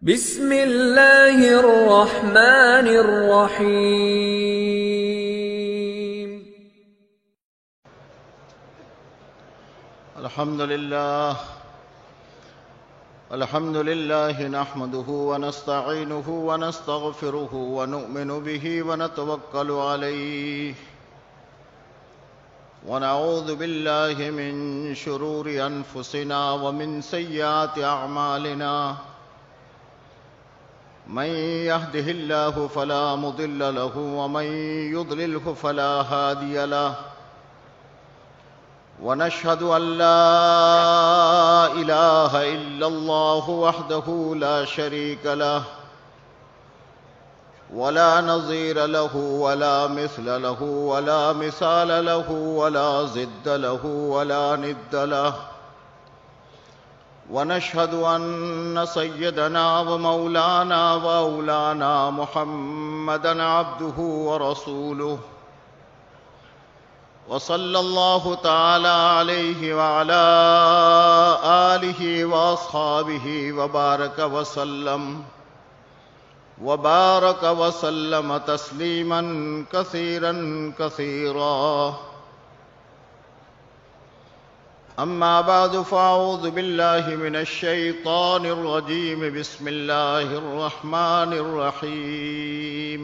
بسم اللہ الرحمن الرحیم۔ الحمد للہ نحمده ونستعینه ونستغفره ونؤمن به ونتوکل علیہ ونعوذ باللہ من شرور انفسنا ومن سیئات اعمالنا من يهده الله فلا مضل له ومن يضلله فلا هادي له ونشهد أن لا إله إلا الله وحده لا شريك له ولا نظير له ولا مثل له ولا مثال له ولا ضد له ولا ند له ونشهد أن سيدنا ومولانا وأولانا محمدًا عبده ورسوله وصلى الله تعالى عليه وعلى آله وأصحابه وبارك وسلم تسليمًا كثيرًا كثيرًا. أما بعد فأعوذ بالله من الشيطان الرجيم. بسم الله الرحمن الرحيم.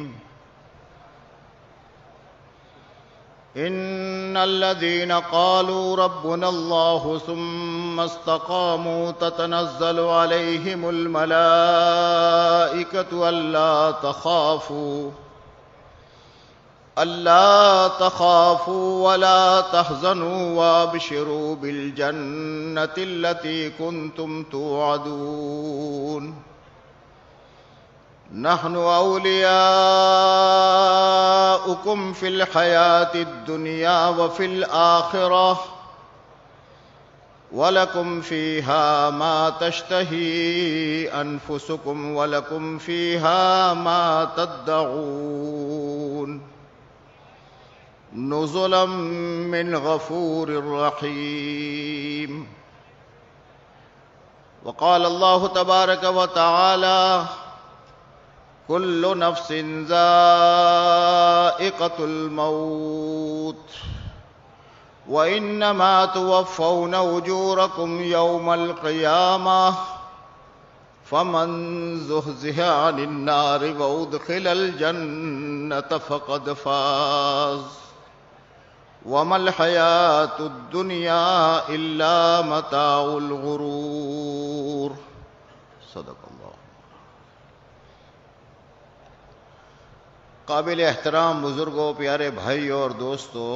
إن الذين قالوا ربنا الله ثم استقاموا تتنزل عليهم الملائكة ألا تخافوا ولا تحزنوا وابشروا بالجنة التي كنتم توعدون. نحن أولياؤكم في الحياة الدنيا وفي الآخرة ولكم فيها ما تشتهي أنفسكم ولكم فيها ما تدعون. نزلا من غفور رحيم. وقال الله تبارك وتعالى: كل نفس ذائقة الموت وإنما توفون أجوركم يوم القيامة فمن زحزح عن النار وأدخل الجنة فقد فاز وما الحياة الدنيا إلا متاع الغرور. صدق اللہ. قابل احترام بزرگوں، پیارے بھائیوں اور دوستوں،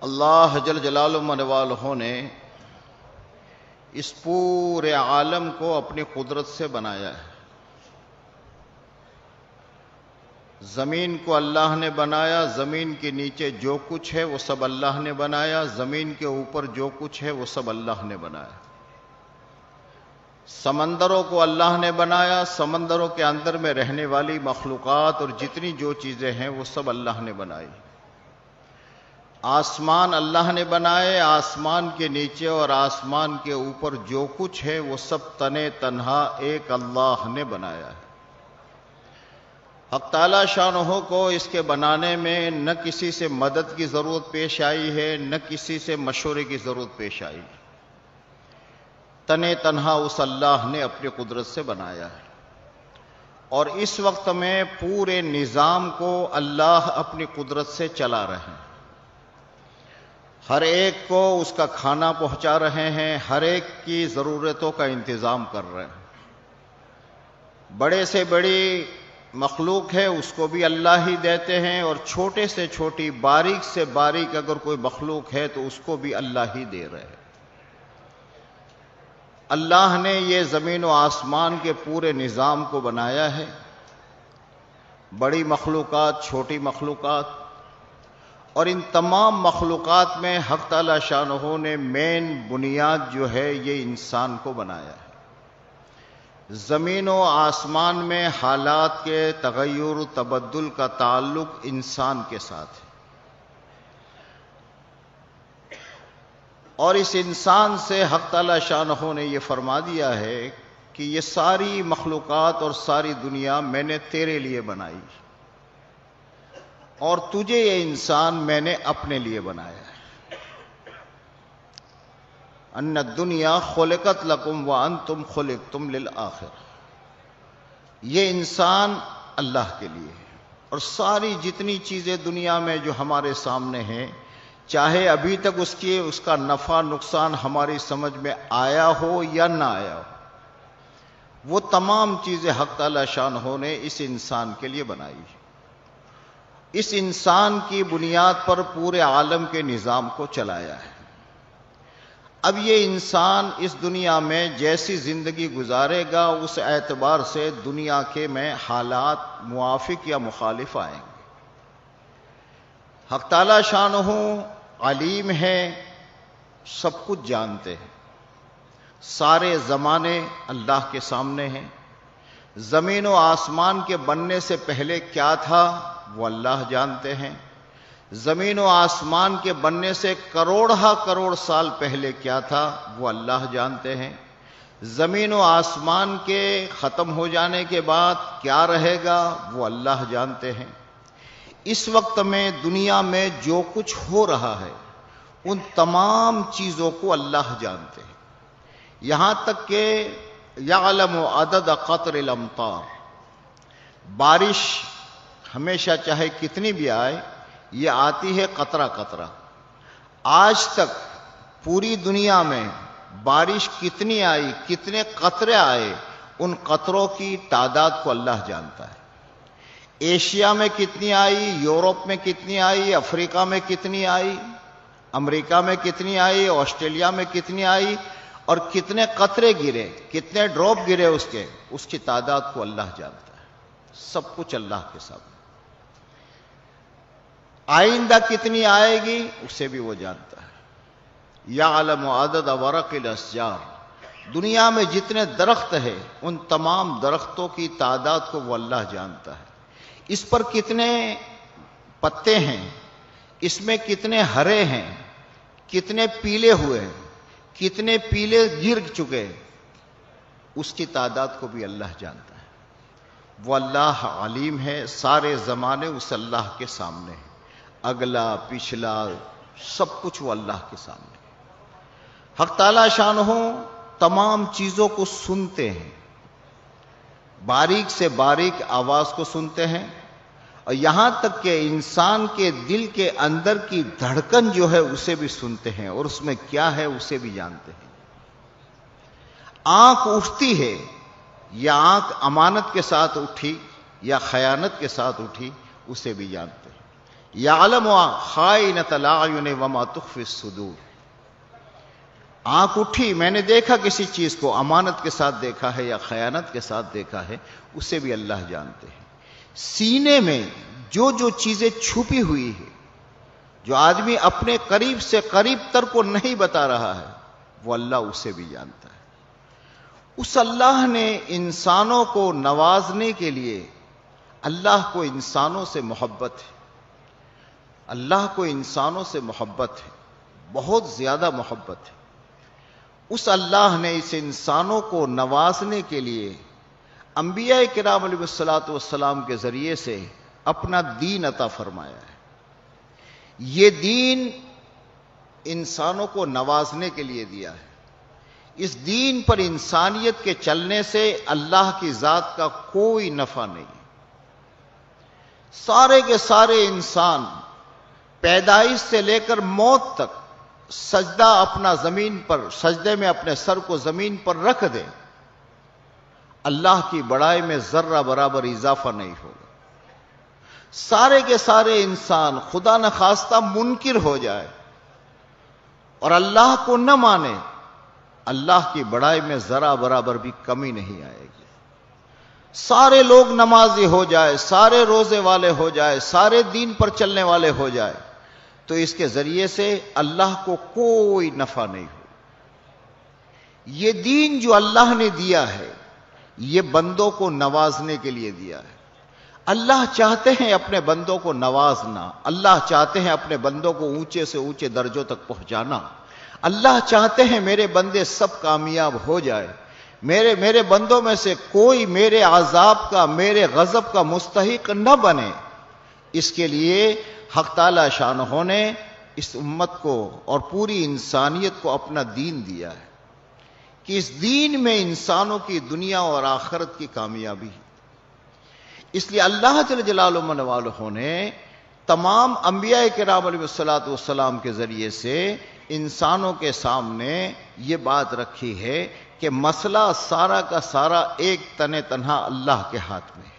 اللہ جل جلالہ من والہ نے اس پورے عالم کو اپنی قدرت سے بنایا ہے. زمین کو اللہ نے بنایا، زمین کے نیچے جو کچھ ہے وہ سب اللہ نے بنایا، زمین کے اوپر جو کچھ ہے وہ سب اللہ نے بنایا. سمندروں کو اللہ نے بنایا، سمندروں کے اندر میں رہنے والی مخلوقات اور جتنی جو چیزیں ہیں وہ سب اللہ نے بنائی. آسمان اللہ نے بنائے، آسمان کے نیچے اور آسمان کے اوپر جو کچھ ہے وہ سب تنے تنہا ایک اللہ نے بنایا ہے. حق تعالی شانہ کو اس کے بنانے میں نہ کسی سے مدد کی ضرورت پیش آئی ہے، نہ کسی سے مشورے کی ضرورت پیش آئی. تنے تنہا اس اللہ نے اپنی قدرت سے بنایا ہے. اور اس وقت میں پورے نظام کو اللہ اپنی قدرت سے چلا رہے ہیں. ہر ایک کو اس کا کھانا پہنچا رہے ہیں، ہر ایک کی ضرورتوں کا انتظام کر رہے ہیں. بڑے سے بڑی مخلوق ہے اس کو بھی اللہ ہی دیتے ہیں، اور چھوٹے سے چھوٹی، باریک سے باریک اگر کوئی مخلوق ہے تو اس کو بھی اللہ ہی دے رہے ہیں. اللہ نے یہ زمین و آسمان کے پورے نظام کو بنایا ہے. بڑی مخلوقات، چھوٹی مخلوقات، اور ان تمام مخلوقات میں حق تعالی شانہ نے مین بنیاد جو ہے یہ انسان کو بنایا ہے. زمین و آسمان میں حالات کے تغیر و تبدل کا تعلق انسان کے ساتھ ہے. اور اس انسان سے حق تعالی شانہ نے یہ فرما دیا ہے کہ یہ ساری مخلوقات اور ساری دنیا میں نے تیرے لیے بنائی اور تجھے یہ انسان میں نے اپنے لیے بنایا ہے۔ ان الدنیا خلقت لکم وانتم خلقتم للآخرہ، یہ انسان اللہ کے لیے ہے، اور ساری جتنی چیزیں دنیا میں جو ہمارے سامنے ہیں، چاہے ابھی تک اس کا نفع نقصان ہماری سمجھ میں آیا ہو یا نہ آیا ہو، وہ تمام چیزیں حق تعالی شانہ نے اس انسان کے لیے بنائی ہے۔ اس انسان کی بنیاد پر پورے عالم کے نظام کو چلایا ہے۔ اب یہ انسان اس دنیا میں جیسی زندگی گزارے گا، اس اعتبار سے دنیا کے میں حالات موافق یا مخالف آئیں گے۔ حق تعالی شانہ علیم ہے، سب کچھ جانتے ہیں، سارے زمانے اللہ کے سامنے ہیں۔ زمین و آسمان کے بننے سے پہلے کیا تھا وہ اللہ جانتے ہیں، زمین و آسمان کے بننے سے کروڑہ کروڑ سال پہلے کیا تھا وہ اللہ جانتے ہیں، زمین و آسمان کے ختم ہو جانے کے بعد کیا رہے گا وہ اللہ جانتے ہیں۔ اس وقت میں دنیا میں جو کچھ ہو رہا ہے ان تمام چیزوں کو اللہ جانتے ہیں، یہاں تک کہ یعلم عدد قطر الامطار، بارش ہمیشہ چاہے کتنی بھی آئے یہ آتی ہے قطرہ قطرہ۔ آج تک پوری دنیا میں بارش کتنی آئی، کتنے قطرے آئے، ان قطروں کی تعداد کو اللہ جانتا ہے۔ ایشیا میں کتنی آئی، یورپ میں کتنی آئی، افریقہ میں کتنی آئی، امریکہ میں کتنی آئی، آسٹریلیا میں کتنی آئی، اور کتنے قطرے گرے، کتنے ڈراپ گرے اس کی تعداد کو اللہ جانتا ہے۔ سب کچھ اللہ کے سامنے۔ آئندہ کتنی آئے گی اسے بھی وہ جانتا ہے۔ یعلم عدد ورق الاشجار، دنیا میں جتنے درخت ہیں ان تمام درختوں کی تعداد کو وہ اللہ جانتا ہے۔ اس پر کتنے پتے ہیں، اس میں کتنے ہرے ہیں، کتنے پیلے ہوئے ہیں، کتنے پیلے گر چکے، اس کی تعداد کو بھی اللہ جانتا ہے۔ وہ اللہ علیم ہے، سارے زمانے اس اللہ کے سامنے ہیں، اگلا پچھلا سب کچھ وہ اللہ کے سامنے ہے۔ حق تعالی شانہ تمام چیزوں کو سنتے ہیں، باریک سے باریک آواز کو سنتے ہیں، اور یہاں تک کہ انسان کے دل کے اندر کی دھڑکن جو ہے اسے بھی سنتے ہیں، اور اس میں کیا ہے اسے بھی جانتے ہیں۔ آنکھ اٹھتی ہے، یا آنکھ امانت کے ساتھ اٹھی یا خیانت کے ساتھ اٹھی، اسے بھی جانتے ہیں۔ یعلم خائنۃ الاعین وما تخفی الصدور، آنکھ اٹھی، میں نے دیکھا کسی چیز کو، امانت کے ساتھ دیکھا ہے یا خیانت کے ساتھ دیکھا ہے، اسے بھی اللہ جانتے ہیں۔ سینے میں جو جو چیزیں چھپی ہوئی ہے، جو آدمی اپنے قریب سے قریب تر کو نہیں بتا رہا ہے، وہ اللہ اسے بھی جانتا ہے۔ اس اللہ نے انسانوں کو نوازنے کے لیے، اللہ کو انسانوں سے محبت ہے، اللہ کو انسانوں سے محبت ہے، بہت زیادہ محبت ہے۔ اس اللہ نے اس انسانوں کو نوازنے کے لیے انبیاء کرام علیہ الصلوۃ والسلام کے ذریعے سے اپنا دین عطا فرمایا ہے۔ یہ دین انسانوں کو نوازنے کے لیے دیا ہے۔ اس دین پر انسانیت کے چلنے سے اللہ کی ذات کا کوئی نفع نہیں۔ سارے کے سارے انسان پیدائش سے لے کر موت تک سجدہ اپنا زمین پر، سجدے میں اپنے سر کو زمین پر رکھ دے، اللہ کی بڑائی میں ذرہ برابر اضافہ نہیں ہوگا۔ سارے کے سارے انسان خدا نخواستہ منکر ہو جائے اور اللہ کو نہ مانے، اللہ کی بڑائی میں ذرہ برابر بھی کمی نہیں آئے گی۔ سارے لوگ نمازی ہو جائے، سارے روزے والے ہو جائے، سارے دین پر چلنے والے ہو جائے، تو اس کے ذریعے سے اللہ کو کوئی نفع نہیں ہو۔ یہ دین جو اللہ نے دیا ہے یہ بندوں کو نوازنے کے لیے دیا ہے۔ اللہ چاہتے ہیں اپنے بندوں کو نوازنا، اللہ چاہتے ہیں اپنے بندوں کو اونچے سے اونچے درجوں تک پہنچانا، اللہ چاہتے ہیں میرے بندے سب کامیاب ہو جائے، میرے بندوں میں سے کوئی میرے عذاب کا، میرے غضب کا مستحق نہ بنے۔ اس کے لیے حق تعالی شانہ نے اس امت کو اور پوری انسانیت کو اپنا دین دیا ہے کہ اس دین میں انسانوں کی دنیا اور آخرت کی کامیابی ہے۔ اس لیے اللہ جل جلالہ من والہ نے تمام انبیاء کرام علیہ الصلوۃ والسلام کے ذریعے سے انسانوں کے سامنے یہ بات رکھی ہے کہ مسئلہ سارا کا سارا ایک تنہا اللہ کے ہاتھ میں ہے،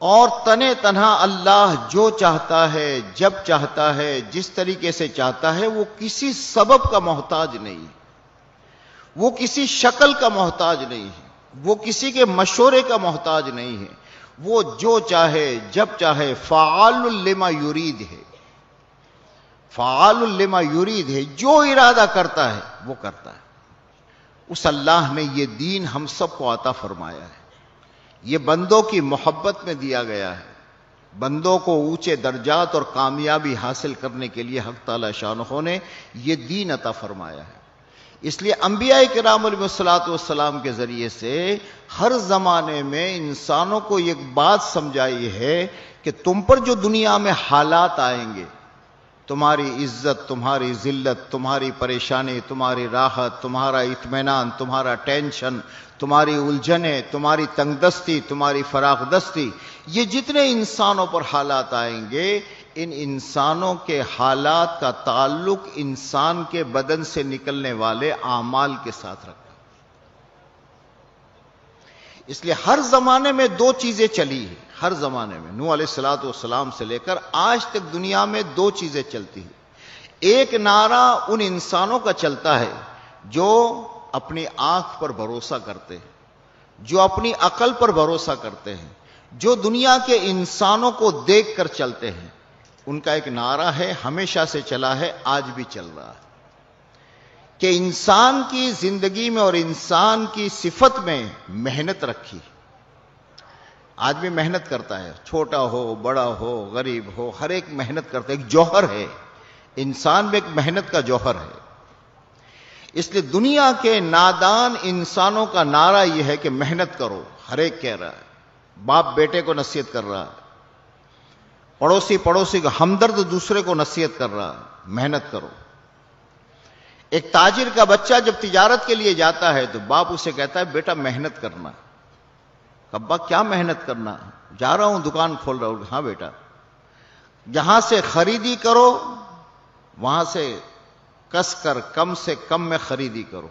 اور تنہا اللہ جو چاہتا ہے، جب چاہتا ہے، جس طریقے سے چاہتا ہے، وہ کسی سبب کا محتاج نہیں ہے، وہ کسی شکل کا محتاج نہیں ہے، وہ کسی کے مشورے کا محتاج نہیں ہے، وہ جو چاہے جب چاہے فعال لما یرید ہے، فعال لما یرید ہے، جو ارادہ کرتا ہے وہ کرتا ہے۔ اس اللہ نے یہ دین ہم سب کو عطا فرمایا ہے، یہ بندوں کی محبت میں دیا گیا ہے، بندوں کو اونچے درجات اور کامیابی حاصل کرنے کے لیے حق تعالی شانہ نے یہ دین عطا فرمایا ہے۔ اس لیے انبیاء کرام علیہ الصلوۃ والسلام کے ذریعے سے ہر زمانے میں انسانوں کو ایک بات سمجھائی ہے کہ تم پر جو دنیا میں حالات آئیں گے، تمہاری عزت، تمہاری ذلت، تمہاری پریشانی، تمہاری راحت، تمہارا اطمینان، تمہارا ٹینشن، تمہاری الجھنیں، تمہاری تنگ دستی، تمہاری فراخ دستی، یہ جتنے انسانوں پر حالات آئیں گے، ان انسانوں کے حالات کا تعلق انسان کے بدن سے نکلنے والے اعمال کے ساتھ رکھا۔ اس لیے ہر زمانے میں دو چیزیں چلی ہیں، ہر زمانے میں نوح علیہ الصلوۃ والسلام سے لے کر آج تک دنیا میں دو چیزیں چلتی ہیں۔ ایک نعرہ ان انسانوں کا چلتا ہے جو اپنی آنکھ پر بھروسہ کرتے ہیں، جو اپنی عقل پر بھروسہ کرتے ہیں، جو دنیا کے انسانوں کو دیکھ کر چلتے ہیں۔ ان کا ایک نعرہ ہے، ہمیشہ سے چلا ہے، آج بھی چل رہا ہے، کہ انسان کی زندگی میں اور انسان کی صفت میں محنت رکھی۔ آدمی محنت کرتا ہے، چھوٹا ہو، بڑا ہو، غریب ہو، ہر ایک محنت کرتا ہے، ایک جوہر ہے، انسان میں ایک محنت کا جوہر ہے۔ اس لیے دنیا کے نادان انسانوں کا نعرہ یہ ہے کہ محنت کرو، ہر ایک کہہ رہا ہے، باپ بیٹے کو نصیحت کر رہا ہے، پڑوسی کو، ہمدرد دوسرے کو نصیحت کر رہا ہے، محنت کرو۔ ایک تاجر کا بچہ جب تجارت کے لیے جاتا ہے تو باپ اسے کہتا ہے بیٹا محنت کرنا۔ ابا کیا محنت کرنا؟ جا رہا ہوں دکان کھول رہا ہوں۔ ہاں بیٹا، جہاں سے خریدی کرو وہاں سے کس کر کم سے کم میں خریدی کرو،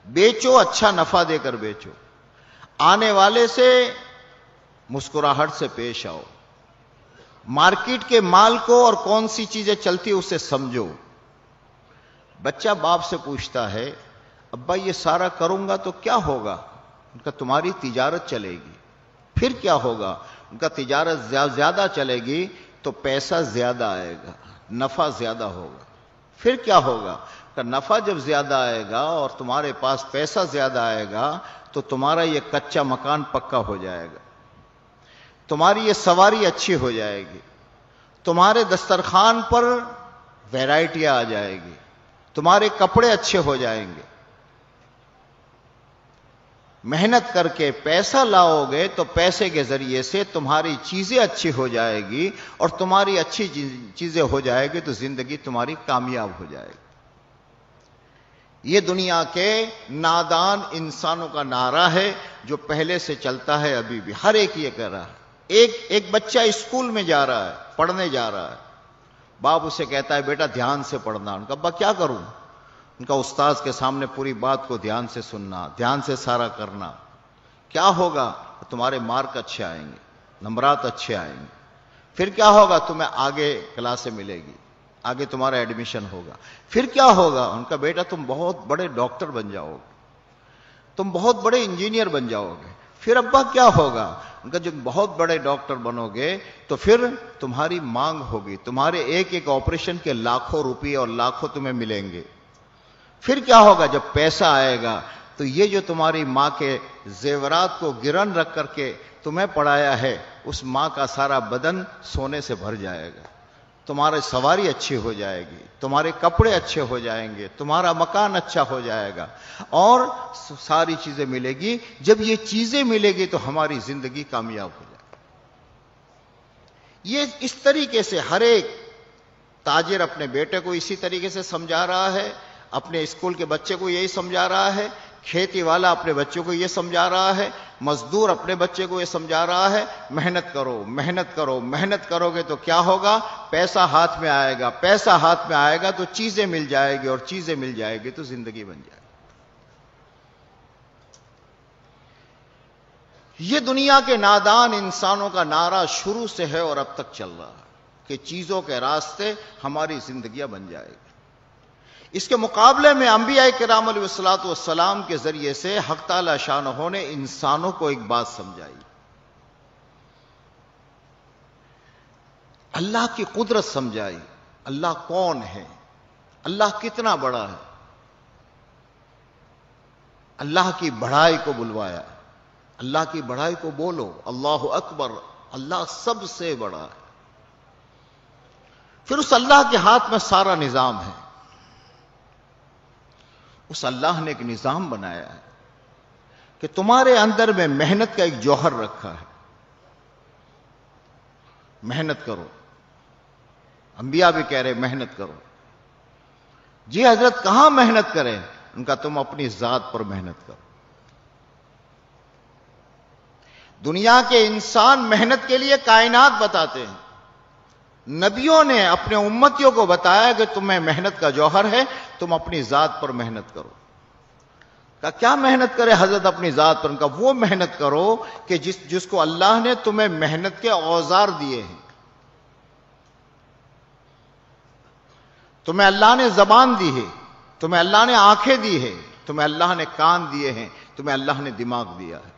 بیچو اچھا نفع دے کر بیچو، آنے والے سے مسکراہٹ سے پیش آؤ، مارکیٹ کے مال کو اور کون سی چیزیں چلتی اسے سمجھو۔ بچہ باپ سے پوچھتا ہے ابا یہ سارا کروں گا تو کیا ہوگا؟ ان کا تمہاری تجارت چلے گی۔ پھر کیا ہوگا؟ ان کا تجارت زیادہ چلے گی تو پیسہ زیادہ آئے گا، نفع زیادہ ہوگا۔ پھر کیا ہوگا؟ کہ نفع جب زیادہ آئے گا اور تمہارے پاس پیسہ زیادہ آئے گا تو تمہارا یہ کچا مکان پکا ہو جائے گا، تمہاری یہ سواری اچھی ہو جائے گی، تمہارے دسترخوان پر ویرائٹی آ جائے گی، تمہارے کپڑے اچھے ہو جائیں گے۔ محنت کر کے پیسہ لاؤ گے تو پیسے کے ذریعے سے تمہاری چیزیں اچھی ہو جائے گی، اور تمہاری اچھی چیزیں ہو جائے گی تو زندگی تمہاری کامیاب ہو جائے گی۔ یہ دنیا کے نادان انسانوں کا نعرہ ہے جو پہلے سے چلتا ہے، ابھی بھی ہر ایک یہ کہہ رہا ہے۔ ایک بچہ اسکول میں جا رہا ہے، پڑھنے جا رہا ہے، باپ اسے کہتا ہے بیٹا دھیان سے پڑھنا۔ ان کا ابا کیا کروں؟ ان کا استاذ کے سامنے پوری بات کو دھیان سے سننا، دھیان سے سارا کرنا۔ کیا ہوگا؟ تمہارے مارک اچھے آئیں گے، نمبرات اچھے آئیں گے۔ پھر کیا ہوگا؟ تمہیں آگے کلاسیں ملے گی، آگے تمہارا ایڈمیشن ہوگا۔ پھر کیا ہوگا؟ ان کا بیٹا تم بہت بڑے ڈاکٹر بن جاؤ گے، تم بہت بڑے انجینئر بن جاؤ گے۔ پھر ابا کیا ہوگا؟ ان کا جب بہت بڑے ڈاکٹر بنو گے تو پھر تمہاری مانگ ہوگی، تمہارے ایک ایک آپریشن کے لاکھوں روپے اور لاکھوں تمہیں ملیں گے۔ پھر کیا ہوگا؟ جب پیسہ آئے گا تو یہ جو تمہاری ماں کے زیورات کو گرن رکھ کر کے تمہیں پڑھایا ہے، اس ماں کا سارا بدن سونے سے بھر جائے گا۔ تمہاری سواری اچھی ہو جائے گی، تمہارے کپڑے اچھے ہو جائیں گے، تمہارا مکان اچھا ہو جائے گا، اور ساری چیزیں ملے گی۔ جب یہ چیزیں ملے گی تو ہماری زندگی کامیاب ہو جائے گی۔ یہ اس طریقے سے ہر ایک تاجر اپنے بیٹے کو اسی طریقے سے سمجھا رہا ہے، اپنے اسکول کے بچے کو یہی سمجھا رہا ہے، کھیتی والا اپنے بچوں کو یہ سمجھا رہا ہے، مزدور اپنے بچے کو یہ سمجھا رہا ہے، محنت کرو، محنت کرو، محنت کرو گے تو کیا ہوگا؟ پیسہ ہاتھ میں آئے گا، پیسہ ہاتھ میں آئے گا تو چیزیں مل جائے گی، اور چیزیں مل جائے گی تو زندگی بن جائے گی۔ یہ دنیا کے نادان انسانوں کا نعرہ شروع سے ہے اور اب تک چل رہا ہے کہ چیزوں کے راستے ہماری زندگیاں بن جائے گی۔ اس کے مقابلے میں انبیاء کرام علیہ الصلوۃ والسلام کے ذریعے سے حق تعالی شانہ نے انسانوں کو ایک بات سمجھائی، اللہ کی قدرت سمجھائی، اللہ کون ہے، اللہ کتنا بڑا ہے، اللہ کی بڑائی کو بلوایا، اللہ کی بڑائی کو بولو، اللہ اکبر، اللہ سب سے بڑا ہے۔ پھر اس اللہ کے ہاتھ میں سارا نظام ہے، اس اللہ نے ایک نظام بنایا ہے کہ تمہارے اندر میں محنت کا ایک جوہر رکھا ہے، محنت کرو۔ انبیاء بھی کہہ رہے محنت کرو۔ جی حضرت کہاں محنت کریں؟ ان کا تم اپنی ذات پر محنت کرو۔ دنیا کے انسان محنت کے لیے کائنات بتاتے ہیں، نبیوں نے اپنے امتیوں کو بتایا کہ تمہیں محنت کا جوہر ہے، تم اپنی ذات پر محنت کرو۔ کہا کیا محنت کرے حضرت اپنی ذات پر؟ ان کا وہ محنت کرو کہ جس کو اللہ نے تمہیں محنت کے اوزار دیے ہیں۔ تمہیں اللہ نے زبان دی ہے، تمہیں اللہ نے آنکھیں دی ہے، تمہیں اللہ نے کان دیے ہیں، تمہیں اللہ نے دماغ دیا ہے۔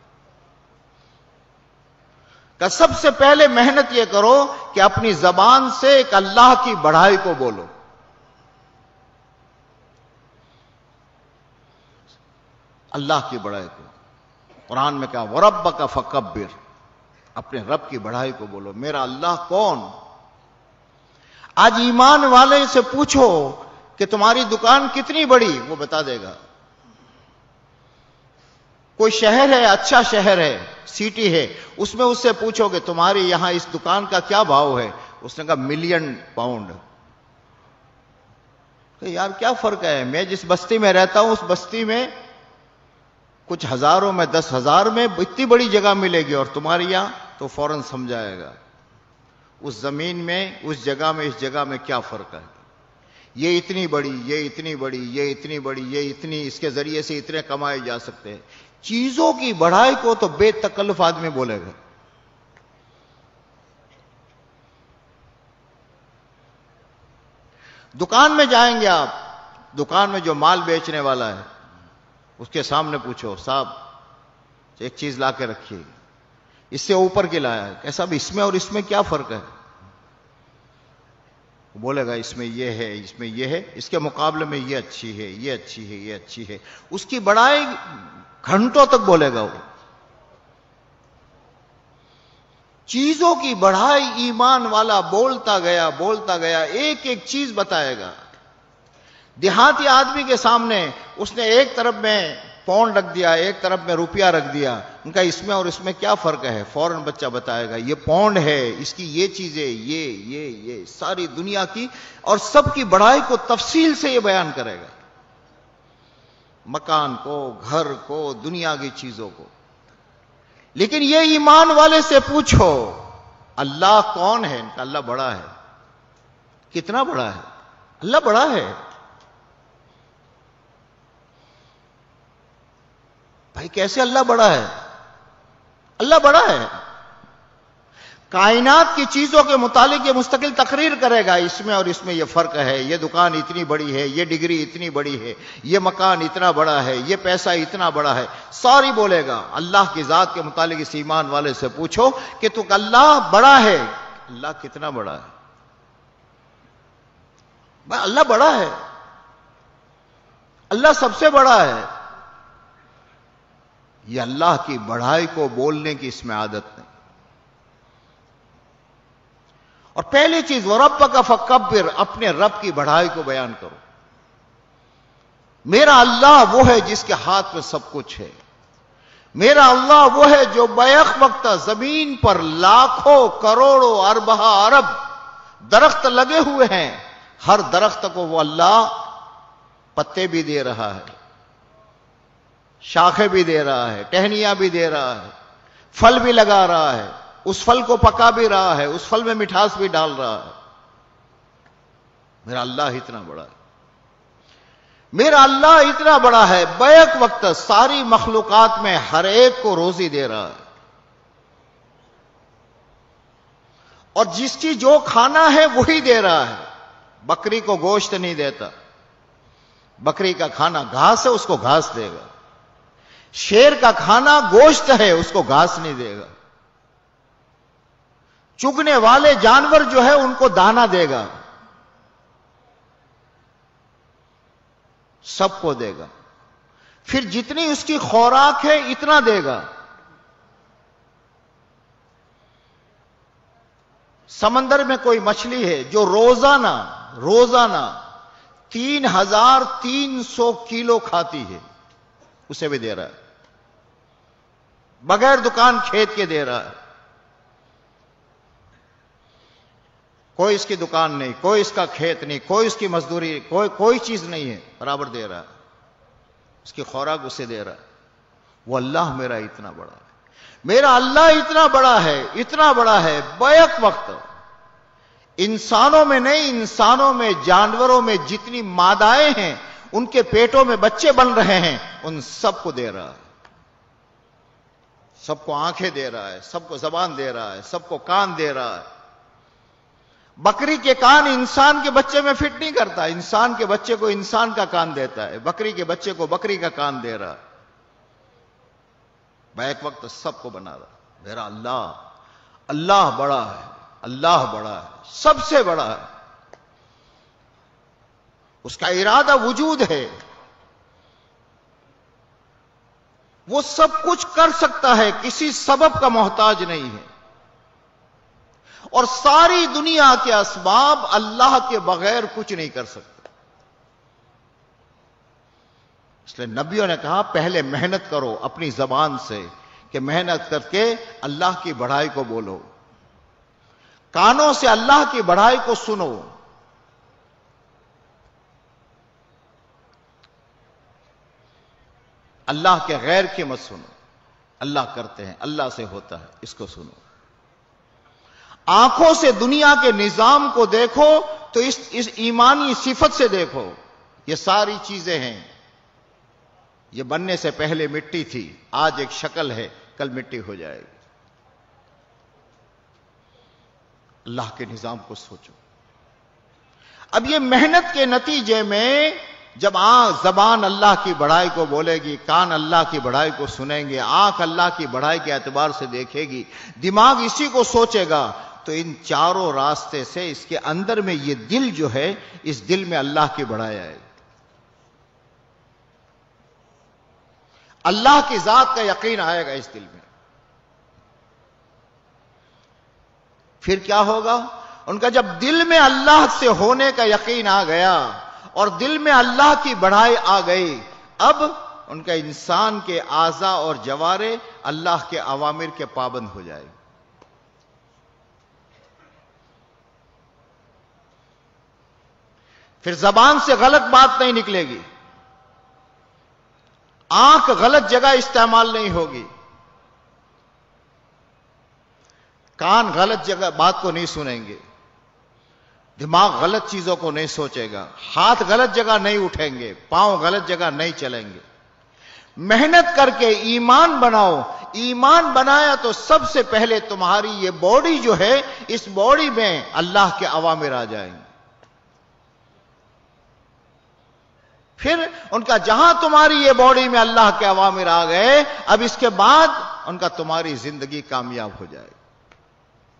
کہ سب سے پہلے محنت یہ کرو کہ اپنی زبان سے ایک اللہ کی بڑائی کو بولو۔ اللہ کی بڑائی کو قرآن میں کہا وَرَبَّكَ فَكَبِّرْ، اپنے رب کی بڑائی کو بولو، میرا اللہ کون۔ آج ایمان والے سے پوچھو کہ تمہاری دکان کتنی بڑی، وہ بتا دے گا۔ کوئی شہر ہے، اچھا شہر ہے، سٹی ہے، اس میں اس سے پوچھو کہ تمہاری یہاں اس دکان کا کیا بھاؤ ہے، اس نے کہا £1,000,000۔ کہ یار کیا فرق ہے، میں جس بستی میں رہتا ہوں اس بستی میں کچھ ہزاروں میں 10,000 میں اتنی بڑی جگہ ملے گی، اور تمہاری یہاں تو فوراً سمجھائے گا اس زمین میں، اس جگہ میں، اس جگہ میں کیا فرق ہے۔ یہ اتنی بڑی، یہ اتنی بڑی، یہ اتنی بڑی، یہ اتنی، اس کے ذریعے سے اتنے کمائے جا سکتے ہیں۔ چیزوں کی بڑائی کو تو بے تکلف آدمی بولے گا۔ دکان میں جائیں گے آپ، دکان میں جو مال بیچنے والا ہے اس کے سامنے پوچھو صاحب ایک چیز لا کے رکھیے، اس سے اوپر کی لایا ہے، کہ صاحب اس میں اور اس میں کیا فرق ہے؟ وہ بولے گا اس میں یہ ہے، اس میں یہ ہے، اس کے مقابلے میں یہ اچھی ہے، یہ اچھی ہے، یہ اچھی ہے۔ اس کی بڑائی گھنٹوں تک بولے گا وہ۔ چیزوں کی بڑائی ایمان والا بولتا گیا، بولتا گیا، ایک ایک چیز بتائے گا۔ دیہاتی آدمی کے سامنے اس نے ایک طرف میں پاؤنڈ رکھ دیا، ایک طرف میں روپیہ رکھ دیا، ان کا اس میں اور اس میں کیا فرق ہے؟ فوراً بچہ بتائے گا یہ پاؤنڈ ہے، اس کی یہ چیزیں، یہ ساری دنیا کی اور سب کی بڑائی کو تفصیل سے یہ بیان کرے گا، مکان کو، گھر کو، دنیا کی چیزوں کو۔ لیکن یہ ایمان والے سے پوچھو اللہ کون ہے؟ ان کا اللہ بڑا ہے۔ کتنا بڑا ہے؟ اللہ بڑا ہے۔ بھائی کیسے اللہ بڑا ہے؟ اللہ بڑا ہے۔ کائنات کی چیزوں کے متعلق یہ مستقل تقریر کرے گا، اس میں اور اس میں یہ فرق ہے، یہ دکان اتنی بڑی ہے، یہ ڈگری اتنی بڑی ہے، یہ مکان اتنا بڑا ہے، یہ پیسہ اتنا بڑا ہے، ساری بولے گا۔ اللہ کی ذات کے متعلق اس ایمان والے سے پوچھو کہ تو اللہ بڑا ہے، اللہ کتنا بڑا ہے؟ بھائی اللہ بڑا ہے، اللہ سب سے بڑا ہے۔ یہ اللہ کی بڑائی کو بولنے کی اس میں عادت نہیں۔ اور پہلی چیز وَرَبَّكَ فَكَبِّرْ، اپنے رب کی بڑائی کو بیان کرو. میرا اللہ وہ ہے جس کے ہاتھ میں سب کچھ ہے. میرا اللہ وہ ہے جو بیک وقت زمین پر لاکھوں کروڑوں اربہ ارب درخت لگے ہوئے ہیں. ہر درخت کو وہ اللہ پتے بھی دے رہا ہے، شاخیں بھی دے رہا ہے، ٹہنیاں بھی دے رہا ہے، پھل بھی لگا رہا ہے، اس پھل کو پکا بھی رہا ہے، اس پھل میں مٹھاس بھی ڈال رہا ہے. میرا اللہ اتنا بڑا ہے. میرا اللہ اتنا بڑا ہے، بیک وقت ساری مخلوقات میں ہر ایک کو روزی دے رہا ہے. اور جس کی جو کھانا ہے وہی دے رہا ہے. بکری کو گوشت نہیں دیتا، بکری کا کھانا گھاس ہے، اس کو گھاس دے گا. شیر کا کھانا گوشت ہے، اس کو گھاس نہیں دے گا. چگنے والے جانور جو ہے ان کو دانا دے گا، سب کو دے گا. پھر جتنی اس کی خوراک ہے اتنا دے گا. سمندر میں کوئی مچھلی ہے جو روزانہ 3300 کلو کھاتی ہے، اسے بھی دے رہا ہے، بغیر دکان کھیت کے دے رہا ہے. کوئی اس کی دکان نہیں، کوئی اس کا کھیت نہیں، کوئی اس کی مزدوری، کوئی چیز نہیں ہے، برابر دے رہا ہے. اس کی خوراک اسے دے رہا ہے. وہ اللہ میرا اتنا بڑا ہے. میرا اللہ اتنا بڑا ہے بیک وقت انسانوں میں نہیں، انسانوں میں، جانوروں میں جتنی مادائیں ہیں ان کے پیٹوں میں بچے بن رہے ہیں، ان سب کو دے رہا ہے. سب کو آنکھیں دے رہا ہے، سب کو زبان دے رہا ہے، سب کو کان دے رہا ہے. بکری کے کان انسان کے بچے میں فٹ نہیں کرتا، انسان کے بچے کو انسان کا کان دیتا ہے، بکری کے بچے کو بکری کا کان دے رہا. بیک وقت سب کو بنا رہا. میرا اللہ بڑا ہے، اللہ بڑا ہے، سب سے بڑا ہے. اس کا ارادہ وجود ہے، وہ سب کچھ کر سکتا ہے، کسی سبب کا محتاج نہیں ہے. اور ساری دنیا کے اسباب اللہ کے بغیر کچھ نہیں کر سکتے. اس لیے نبیوں نے کہا پہلے محنت کرو اپنی زبان سے، کہ محنت کر کے اللہ کی بڑائی کو بولو، کانوں سے اللہ کی بڑائی کو سنو. اللہ کے غیر کی مت سنو. اللہ کرتے ہیں، اللہ سے ہوتا ہے، اس کو سنو. آنکھوں سے دنیا کے نظام کو دیکھو تو اس ایمانی صفت سے دیکھو. یہ ساری چیزیں ہیں، یہ بننے سے پہلے مٹی تھی، آج ایک شکل ہے، کل مٹی ہو جائے گی. اللہ کے نظام کو سوچو. اب یہ محنت کے نتیجے میں جب زبان اللہ کی بڑائی کو بولے گی، کان اللہ کی بڑائی کو سنیں گے، آنکھ اللہ کی بڑائی کے اعتبار سے دیکھے گی، دماغ اسی کو سوچے گا، تو ان چاروں راستے سے اس کے اندر میں یہ دل جو ہے، اس دل میں اللہ کی بڑائی آئے گی. اللہ کی ذات کا یقین آئے گا اس دل میں. پھر کیا ہوگا؟ ان کا جب دل میں اللہ سے ہونے کا یقین آ گیا اور دل میں اللہ کی بڑائی آ گئی، اب ان کا انسان کے اعضاء اور جوارے اللہ کے اوامر کے پابند ہو جائے گی. پھر زبان سے غلط بات نہیں نکلے گی، آنکھ غلط جگہ استعمال نہیں ہوگی، کان غلط جگہ بات کو نہیں سنیں گے، دماغ غلط چیزوں کو نہیں سوچے گا، ہاتھ غلط جگہ نہیں اٹھیں گے، پاؤں غلط جگہ نہیں چلیں گے. محنت کر کے ایمان بناؤ. ایمان بنایا تو سب سے پہلے تمہاری یہ باڈی جو ہے، اس باڈی میں اللہ کے اوامر آ جائیں گے. پھر ان کا جہاں تمہاری یہ باڈی میں اللہ کے اوامر آ گئے، اب اس کے بعد ان کا تمہاری زندگی کامیاب ہو جائے.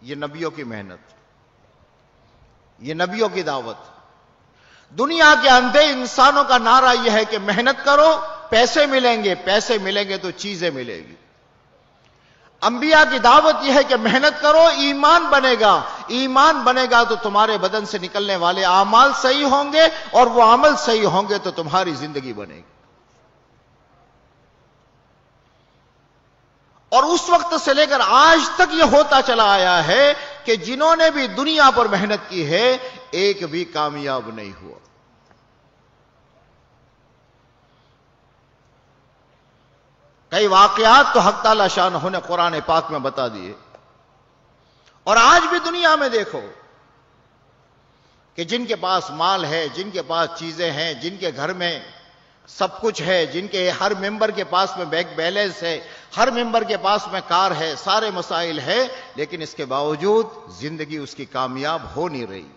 یہ نبیوں کی محنت، یہ نبیوں کی دعوت. دنیا کے اندھے انسانوں کا نعرہ یہ ہے کہ محنت کرو، پیسے ملیں گے، پیسے ملیں گے تو چیزیں ملیں گی. انبیاء کی دعوت یہ ہے کہ محنت کرو، ایمان بنے گا. ایمان بنے گا تو تمہارے بدن سے نکلنے والے اعمال صحیح ہوں گے، اور وہ عمل صحیح ہوں گے تو تمہاری زندگی بنے گی. اور اس وقت سے لے کر آج تک یہ ہوتا چلا آیا ہے کہ جنہوں نے بھی دنیا پر محنت کی ہے ایک بھی کامیاب نہیں ہوا. کئی واقعات تو حق تعالی شانہ نے قرآن پاک میں بتا دیے. اور آج بھی دنیا میں دیکھو کہ جن کے پاس مال ہے، جن کے پاس چیزیں ہیں، جن کے گھر میں سب کچھ ہے، جن کے ہر ممبر کے پاس میں بینک بیلنس ہے، ہر ممبر کے پاس میں کار ہے، سارے مسائل ہے، لیکن اس کے باوجود زندگی اس کی کامیاب ہو نہیں رہی.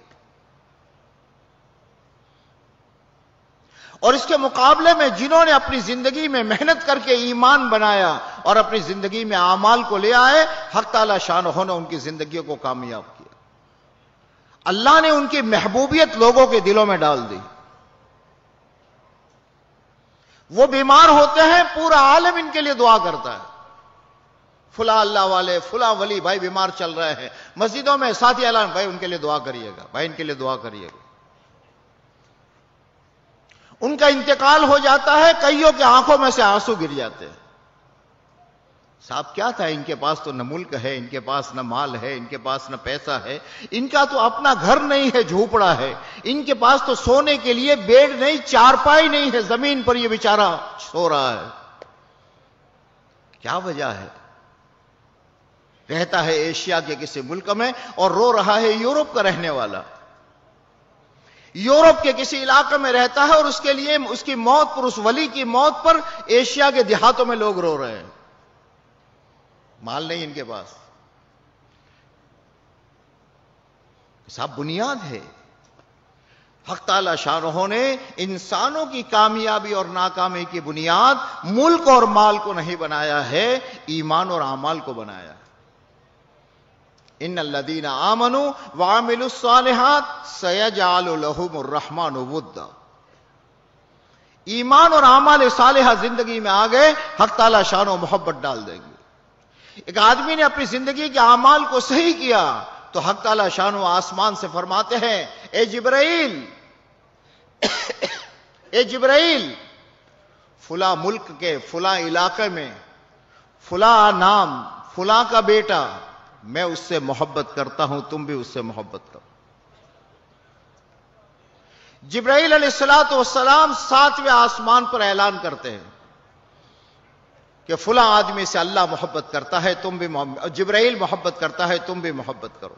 اور اس کے مقابلے میں جنہوں نے اپنی زندگی میں محنت کر کے ایمان بنایا اور اپنی زندگی میں اعمال کو لے آئے، حق تعالی شانہ نے ان کی زندگیوں کو کامیاب کیا. اللہ نے ان کی محبوبیت لوگوں کے دلوں میں ڈال دی. وہ بیمار ہوتے ہیں، پورا عالم ان کے لیے دعا کرتا ہے. فلاں اللہ والے، فلاں ولی بھائی بیمار چل رہے ہیں، مسجدوں میں ساتھی اعلان، بھائی ان کے لیے دعا کریے گا، بھائی ان کے لیے دعا کریے گا. ان کا انتقال ہو جاتا ہے، کئیوں کے آنکھوں میں سے آنسو گر جاتے ہیں. صاحب کیا تھا، ان کے پاس تو نہ ملک ہے، ان کے پاس نہ مال ہے، ان کے پاس نہ پیسہ ہے، ان کا تو اپنا گھر نہیں ہے، جھوپڑا ہے، ان کے پاس تو سونے کے لیے بیڈ نہیں، چارپائی نہیں ہے، زمین پر یہ بیچارہ سو رہا ہے. کیا وجہ ہے؟ رہتا ہے ایشیا کے کسی ملک میں اور رو رہا ہے یورپ کا رہنے والا. یورپ کے کسی علاقے میں رہتا ہے اور اس کے لیے اس کی موت پر، اس ولی کی موت پر ایشیا کے دیہاتوں میں لوگ رو رہے ہیں. مال نہیں ان کے پاس. صاحب بنیاد ہے. حق تعالی شانہ نے انسانوں کی کامیابی اور ناکامی کی بنیاد ملک اور مال کو نہیں بنایا ہے، ایمان اور اعمال کو بنایا ہے. ان الذین آمنوا وعملوا الصالحات سیجعل لهم الرحمن ودا. ایمان اور اعمال صالحہ زندگی میں آ گئے، حق تعالی شانہ محبت ڈال دیں گے. ایک آدمی نے اپنی زندگی کے اعمال کو صحیح کیا تو حق تعالی شانہ آسمان سے فرماتے ہیں، اے جبرائیل، اے جبرائیل، فلاں ملک کے فلاں علاقے میں فلاں نام، فلاں کا بیٹا، میں اس سے محبت کرتا ہوں، تم بھی اس سے محبت کرو. جبرائیل علیہ الصلوۃ والسلام 7ویں آسمان پر اعلان کرتے ہیں کہ فلاں آدمی سے اللہ محبت کرتا ہے، تم بھی جبرائیل محبت کرتا ہے، تم بھی محبت کرو.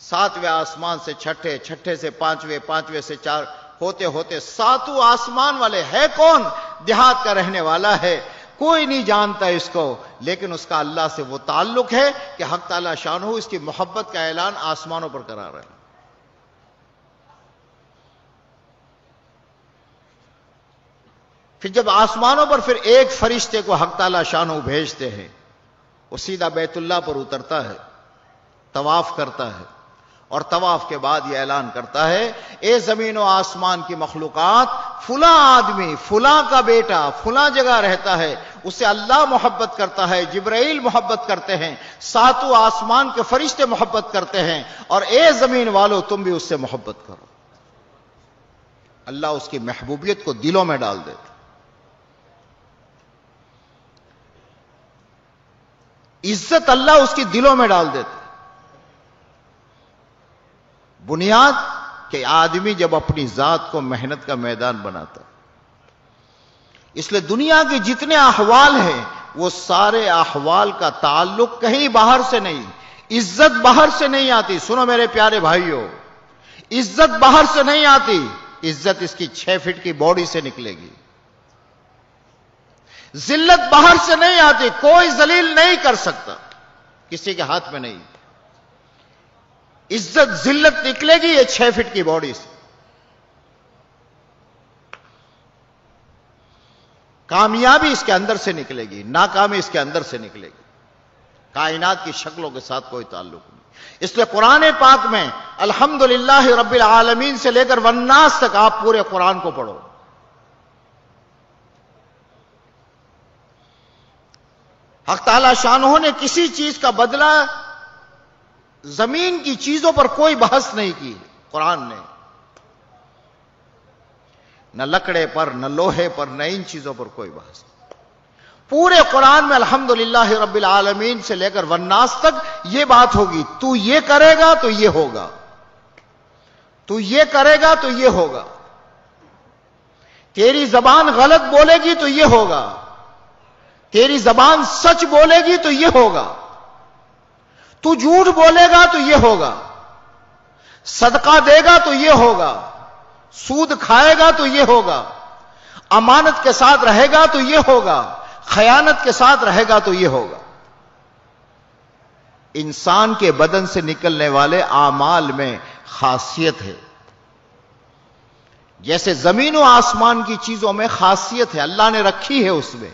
7ویں آسمان سے چھٹے، چھٹے سے 5ویں، 5ویں سے 4 ہوتے ہوتے 7واں آسمان والے ہے کون؟ دیہات کا رہنے والا ہے، کوئی نہیں جانتا اس کو، لیکن اس کا اللہ سے وہ تعلق ہے کہ حق تعالی شانہ اس کی محبت کا اعلان آسمانوں پر کرا رہے ہیں. پھر جب آسمانوں پر پھر ایک فرشتے کو حق تعالی شانہ بھیجتے ہیں، وہ سیدھا بیت اللہ پر اترتا ہے، طواف کرتا ہے، اور طواف کے بعد یہ اعلان کرتا ہے، اے زمین و آسمان کی مخلوقات، فلاں آدمی، فلاں کا بیٹا فلاں جگہ رہتا ہے، اسے اللہ محبت کرتا ہے، جبرائیل محبت کرتے ہیں، 7واں آسمان کے فرشتے محبت کرتے ہیں، اور اے زمین والو تم بھی اس سے محبت کرو. اللہ اس کی محبوبیت کو دلوں میں ڈال دیتا. عزت اللہ اس کی دلوں میں ڈال دیتے. بنیاد کہ آدمی جب اپنی ذات کو محنت کا میدان بناتا. اس لیے دنیا کے جتنے احوال ہیں وہ سارے احوال کا تعلق کہیں باہر سے نہیں، عزت باہر سے نہیں آتی. سنو میرے پیارے بھائیوں، عزت باہر سے نہیں آتی، عزت اس کی 6 فٹ کی باڈی سے نکلے گی. ذلت باہر سے نہیں آتی، کوئی ذلیل نہیں کر سکتا، کسی کے ہاتھ میں نہیں. عزت ذلت نکلے گی یہ 6 فٹ کی باڈی سے. کامیابی اس کے اندر سے نکلے گی، ناکامی اس کے اندر سے نکلے گی. کائنات کی شکلوں کے ساتھ کوئی تعلق نہیں. اس لیے قرآن پاک میں الحمدللہ رب العالمین سے لے کر والناس تک آپ پورے قرآن کو پڑھو. حق تعالی شانہ نے کسی چیز کا بدلہ زمین کی چیزوں پر کوئی بحث نہیں کی قرآن نے، نہ لکڑے پر، نہ لوہے پر، نہ ان چیزوں پر کوئی بحث نہیں۔ پورے قرآن میں الحمدللہ رب العالمین سے لے کر والناس تک یہ بات ہوگی، تو یہ کرے گا تو یہ ہوگا، تو یہ کرے گا تو یہ ہوگا، تیری زبان غلط بولے گی تو یہ ہوگا، تیری زبان سچ بولے گی تو یہ ہوگا، تو جھوٹ بولے گا تو یہ ہوگا، صدقہ دے گا تو یہ ہوگا، سود کھائے گا تو یہ ہوگا، امانت کے ساتھ رہے گا تو یہ ہوگا، خیانت کے ساتھ رہے گا تو یہ ہوگا۔ انسان کے بدن سے نکلنے والے اعمال میں خاصیت ہے، جیسے زمین و آسمان کی چیزوں میں خاصیت ہے، اللہ نے رکھی ہے اس میں،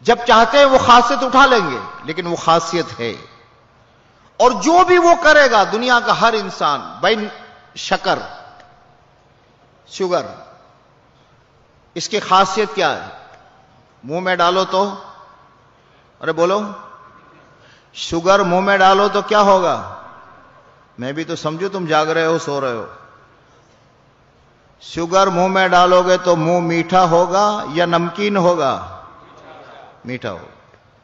جب چاہتے ہیں وہ خاصیت اٹھا لیں گے، لیکن وہ خاصیت ہے۔ اور جو بھی وہ کرے گا دنیا کا ہر انسان، بھائی شکر، شوگر، اس کی خاصیت کیا ہے؟ منہ میں ڈالو تو، ارے بولو، شوگر منہ میں ڈالو تو کیا ہوگا؟ میں بھی تو سمجھو تم جاگ رہے ہو سو رہے ہو۔ شوگر منہ میں ڈالو گے تو منہ میٹھا ہوگا یا نمکین ہوگا؟ میٹھا ہوگا۔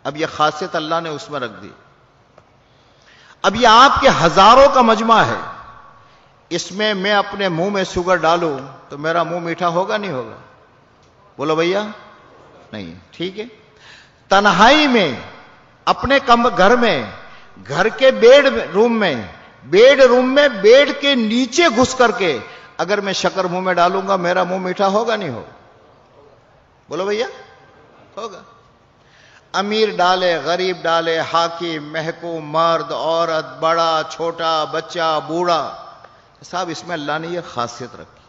اب یہ خاصیت اللہ نے اس میں رکھ دی۔ اب یہ آپ کے ہزاروں کا مجمع ہے، اس میں اپنے منہ میں شوگر ڈالوں تو میرا منہ میٹھا ہوگا نہیں ہوگا؟ بولو بھیا، نہیں، ٹھیک ہے۔ تنہائی میں اپنے گھر میں، گھر کے بیڈ روم میں بیڈ کے نیچے گھس کر کے اگر میں شکر منہ میں ڈالوں گا میرا منہ میٹھا ہوگا نہیں ہوگا؟ بولو بھیا، ہوگا۔ امیر ڈالے، غریب ڈالے، حاکم، محکوم، مرد، عورت، بڑا، چھوٹا، بچہ، بوڑھا، صاحب اس میں اللہ نے یہ خاصیت رکھی۔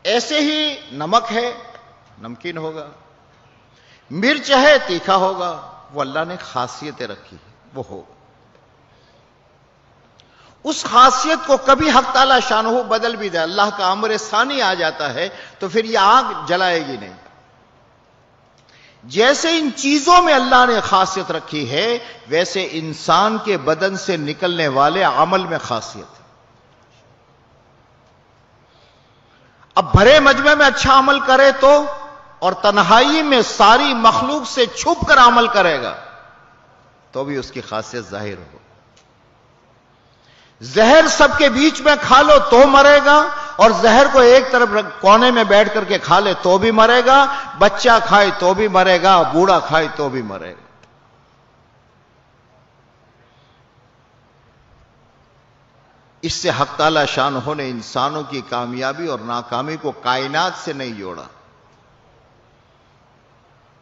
ایسے ہی نمک ہے، نمکین ہوگا، مرچ ہے، تیکھا ہوگا، وہ اللہ نے خاصیتیں رکھی، وہ ہوگا۔ اس خاصیت کو کبھی حق تعالی شانہ بدل بھی دے، اللہ کا امر ثانی آ جاتا ہے تو پھر یہ آگ جلائے گی نہیں۔ جیسے ان چیزوں میں اللہ نے خاصیت رکھی ہے، ویسے انسان کے بدن سے نکلنے والے عمل میں خاصیت ہے۔ اب بھرے مجمع میں اچھا عمل کرے تو، اور تنہائی میں ساری مخلوق سے چھپ کر عمل کرے گا تو بھی اس کی خاصیت ظاہر ہو۔ زہر سب کے بیچ میں کھا لو تو مرے گا، اور زہر کو ایک طرف کونے میں بیٹھ کر کے کھا لے تو بھی مرے گا، بچہ کھائے تو بھی مرے گا، بوڑھا کھائے تو بھی مرے گا۔ اس سے حق تعالی شانہ نے انسانوں کی کامیابی اور ناکامی کو کائنات سے نہیں جوڑا،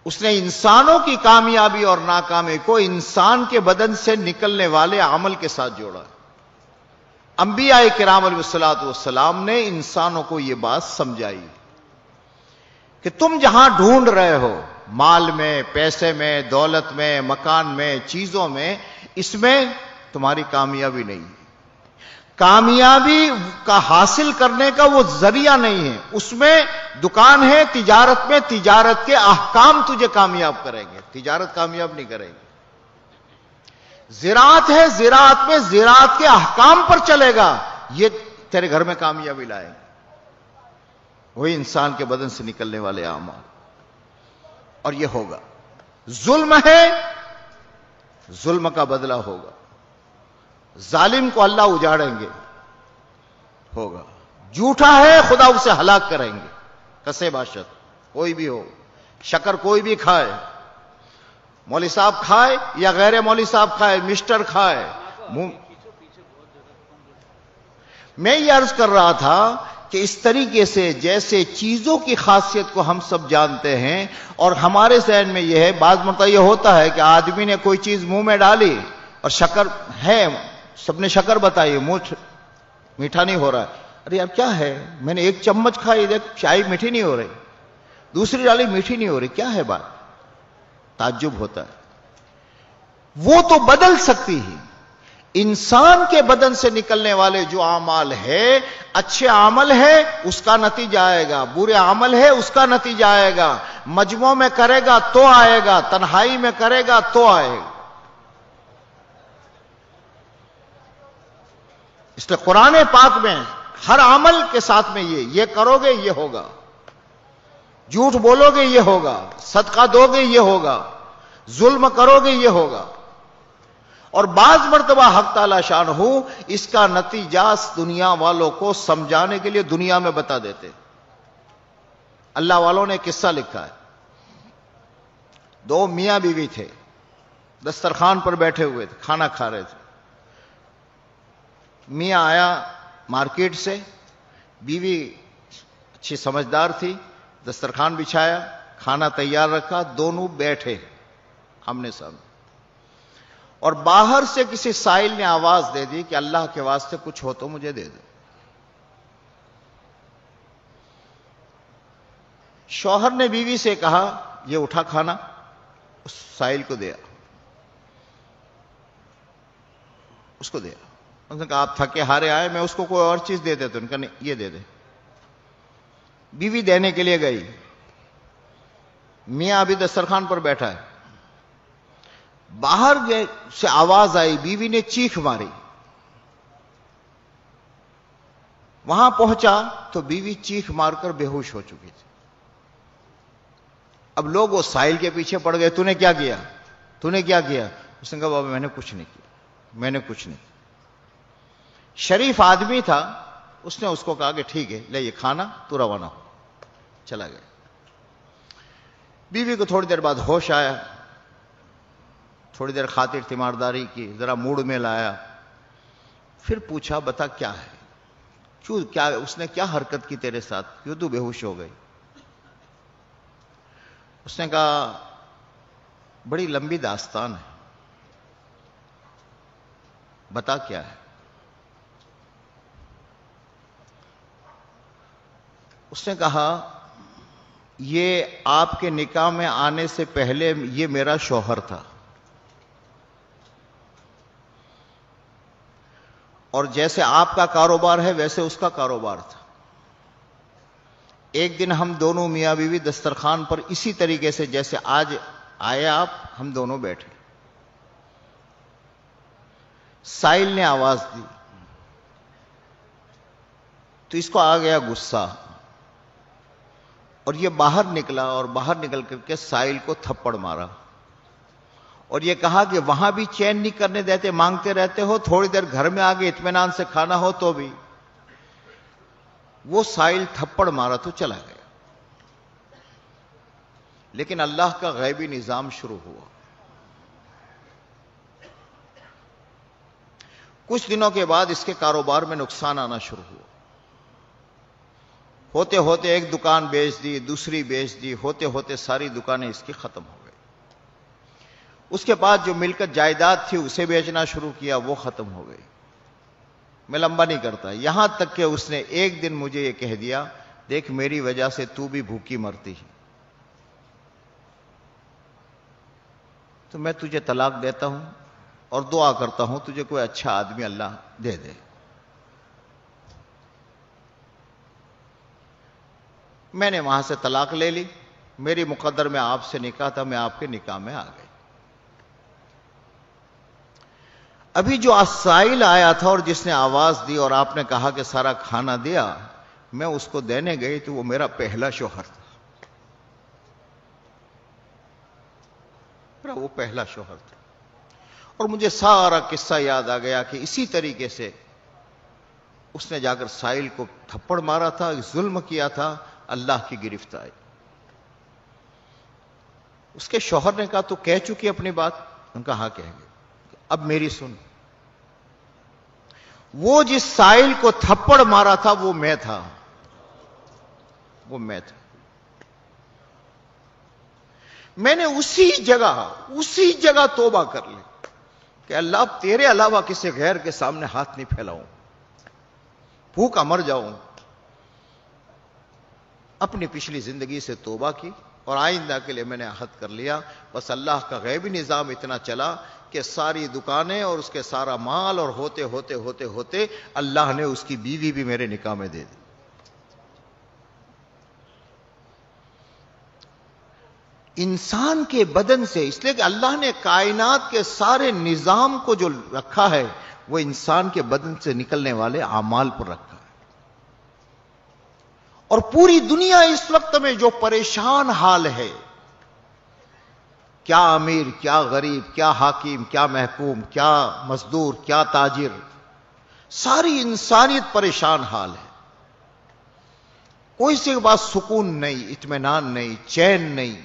اس نے انسانوں کی کامیابی اور ناکامی کو انسان کے بدن سے نکلنے والے عمل کے ساتھ جوڑا۔ انبیاء کرام علیہ الصلوۃ والسلام نے انسانوں کو یہ بات سمجھائی کہ تم جہاں ڈھونڈ رہے ہو، مال میں، پیسے میں، دولت میں، مکان میں، چیزوں میں، اس میں تمہاری کامیابی نہیں ہے۔ کامیابی کا حاصل کرنے کا وہ ذریعہ نہیں ہے، اس میں دکان ہے، تجارت میں تجارت کے احکام تجھے کامیاب کریں گے، تجارت کامیاب نہیں کریں گے۔ زراعت ہے، زراعت میں زراعت کے احکام پر چلے گا، یہ تیرے گھر میں کامیابی لائیں گے۔ وہی انسان کے بدن سے نکلنے والے اعمال، اور یہ ہوگا۔ ظلم ہے، ظلم کا بدلہ ہوگا، ظالم کو اللہ اجاڑیں گے، ہوگا۔ جھوٹا ہے، خدا اسے ہلاک کریں گے، کسے باشد کوئی بھی ہو، شکر کوئی بھی کھائے، مولوی صاحب کھائے یا غیر مولوی صاحب کھائے، مسٹر کھائے۔ میں یہ عرض کر رہا تھا کہ اس طریقے سے جیسے چیزوں کی خاصیت کو ہم سب جانتے ہیں، اور ہمارے ذہن میں یہ ہے، بعض مرتبہ یہ ہوتا ہے کہ آدمی نے کوئی چیز منہ میں ڈالی اور شکر ہے، سب نے شکر بتائی، منہ میٹھا نہیں ہو رہا ہے، ارے یار کیا ہے، میں نے ایک چمچ کھائی، دیکھ چائے میٹھی نہیں ہو رہی، دوسری ڈالی میٹھی نہیں ہو رہی، کیا ہے بات؟ تعجب ہوتا ہے۔ وہ تو بدل سکتی ہے، انسان کے بدن سے نکلنے والے جو اعمال ہے، اچھے عمل ہے اس کا نتیجہ آئے گا، برے عمل ہے اس کا نتیجہ آئے گا، مجموع میں کرے گا تو آئے گا، تنہائی میں کرے گا تو آئے گا۔ اس لیے قرآن پاک میں ہر عمل کے ساتھ میں یہ کرو گے یہ ہوگا، جھوٹ بولو گے یہ ہوگا، صدقہ دو گے یہ ہوگا، ظلم کرو گے یہ ہوگا۔ اور بعض مرتبہ حق تعالی شان ہو اس کا نتیجہ دنیا والوں کو سمجھانے کے لیے دنیا میں بتا دیتے۔ اللہ والوں نے قصہ لکھا ہے، دو میاں بیوی تھے، دسترخوان پر بیٹھے ہوئے تھے، کھانا کھا رہے تھے۔ میاں آیا مارکیٹ سے، بیوی اچھی سمجھدار تھی، دسترخوان بچھایا، کھانا تیار رکھا، دونوں بیٹھے آمنے سامنے، اور باہر سے کسی سائل نے آواز دے دی کہ اللہ کے واسطے کچھ ہو تو مجھے دے دو۔ شوہر نے بیوی سے کہا یہ اٹھا کھانا، اس سائل کو دیا، اس کو دیا۔ اس نے کہا آپ تھکے ہارے آئے، میں اس کو کوئی اور چیز دے دیتا ہوں۔ ان کا نہیں، یہ دے دے۔ بیوی دینے کے لیے گئی، میاں ابھی دسترخوان پر بیٹھا ہے، باہر سے آواز آئی، بیوی نے چیخ ماری، وہاں پہنچا تو بیوی چیخ مار کر بے ہوش ہو چکی تھی۔ اب لوگ وہ سائل کے پیچھے پڑ گئے، تو نے کیا کیا، تو نے کیا کیا؟ اس نے کہا بابا میں نے کچھ نہیں کیا، میں نے کچھ نہیں کیا۔ شریف آدمی تھا، اس نے اس کو کہا کہ ٹھیک ہے لے یہ کھانا، تو روانہ ہو، چلا گیا۔ بیوی کو تھوڑی دیر بعد ہوش آیا، تھوڑی دیر خاطر تیمارداری کی، ذرا موڈ میں لایا، پھر پوچھا بتا کیا ہے، کیوں، کیا اس نے کیا حرکت کی تیرے ساتھ، کیوں تو بے ہوش ہو گئی؟ اس نے کہا بڑی لمبی داستان ہے، بتا کیا ہے؟ اس نے کہا یہ آپ کے نکاح میں آنے سے پہلے یہ میرا شوہر تھا، اور جیسے آپ کا کاروبار ہے ویسے اس کا کاروبار تھا۔ ایک دن ہم دونوں میاں بیوی دسترخوان پر اسی طریقے سے جیسے آج آئے آپ، ہم دونوں بیٹھے، سائل نے آواز دی تو اس کو آ گیا غصہ، اور یہ باہر نکلا، اور باہر نکل کر کے سائل کو تھپڑ مارا، اور یہ کہا کہ وہاں بھی چین نہیں کرنے دیتے، مانگتے رہتے ہو، تھوڑی دیر گھر میں آگے اطمینان سے کھانا ہو تو بھی۔ وہ سائل تھپڑ مارا تو چلا گیا، لیکن اللہ کا غیبی نظام شروع ہوا۔ کچھ دنوں کے بعد اس کے کاروبار میں نقصان آنا شروع ہوا، ہوتے ہوتے ایک دکان بیچ دی، دوسری بیچ دی، ہوتے ہوتے ساری دکانیں اس کی ختم ہو گئی۔ اس کے بعد جو ملکت جائیداد تھی اسے بیچنا شروع کیا، وہ ختم ہو گئی۔ میں لمبا نہیں کرتا، یہاں تک کہ اس نے ایک دن مجھے یہ کہہ دیا دیکھ میری وجہ سے تو بھی بھوکی مرتی ہے، تو میں تجھے طلاق دیتا ہوں اور دعا کرتا ہوں تجھے کوئی اچھا آدمی اللہ دے دے۔ میں نے وہاں سے طلاق لے لی، میری مقدر میں آپ سے نکاح تھا، میں آپ کے نکاح میں آ گئی۔ ابھی جو سائل آیا تھا اور جس نے آواز دی اور آپ نے کہا کہ سارا کھانا دیا، میں اس کو دینے گئی تو وہ میرا پہلا شوہر تھا، وہ پہلا شوہر تھا۔ اور مجھے سارا قصہ یاد آ گیا کہ اسی طریقے سے اس نے جا کر سائل کو تھپڑ مارا تھا، ظلم کیا تھا، اللہ کی گرفت آئی۔ اس کے شوہر نے کہا تو کہہ چکی اپنی بات؟ ان کا ہاں کہہ گئے، اب میری سن، وہ جس سائل کو تھپڑ مارا تھا وہ میں تھا، وہ میں تھا۔ میں نے اسی جگہ توبہ کر لی کہ اللہ تیرے علاوہ کسی غیر کے سامنے ہاتھ نہیں پھیلاؤں، بھوکا مر جاؤں، اپنی پچھلی زندگی سے توبہ کی اور آئندہ کے لیے میں نے عہد کر لیا. بس اللہ کا غیبی نظام اتنا چلا کہ ساری دکانیں اور اس کے سارا مال اور ہوتے ہوتے ہوتے ہوتے اللہ نے اس کی بیوی بھی میرے نکاح میں دے دی. انسان کے بدن سے، اس لیے کہ اللہ نے کائنات کے سارے نظام کو جو رکھا ہے وہ انسان کے بدن سے نکلنے والے اعمال پر رکھا ہے. اور پوری دنیا اس وقت میں جو پریشان حال ہے، کیا امیر، کیا غریب، کیا حاکم، کیا محکوم، کیا مزدور، کیا تاجر، ساری انسانیت پریشان حال ہے. کوئی سے کے پاس سکون نہیں، اطمینان نہیں، چین نہیں.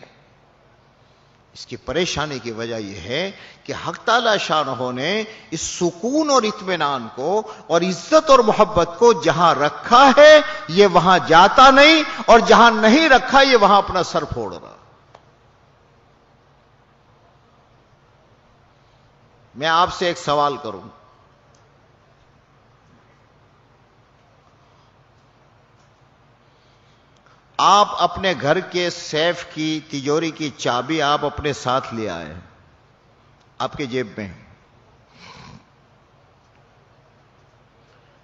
اس کی پریشانی کی وجہ یہ ہے کہ حق تعالی شانہ نے اس سکون اور اطمینان کو اور عزت اور محبت کو جہاں رکھا ہے یہ وہاں جاتا نہیں، اور جہاں نہیں رکھا یہ وہاں اپنا سر پھوڑ رہا. میں آپ سے ایک سوال کروں، آپ اپنے گھر کے سیف کی، تجوری کی چابی آپ اپنے ساتھ لے آئے، آپ کے جیب میں.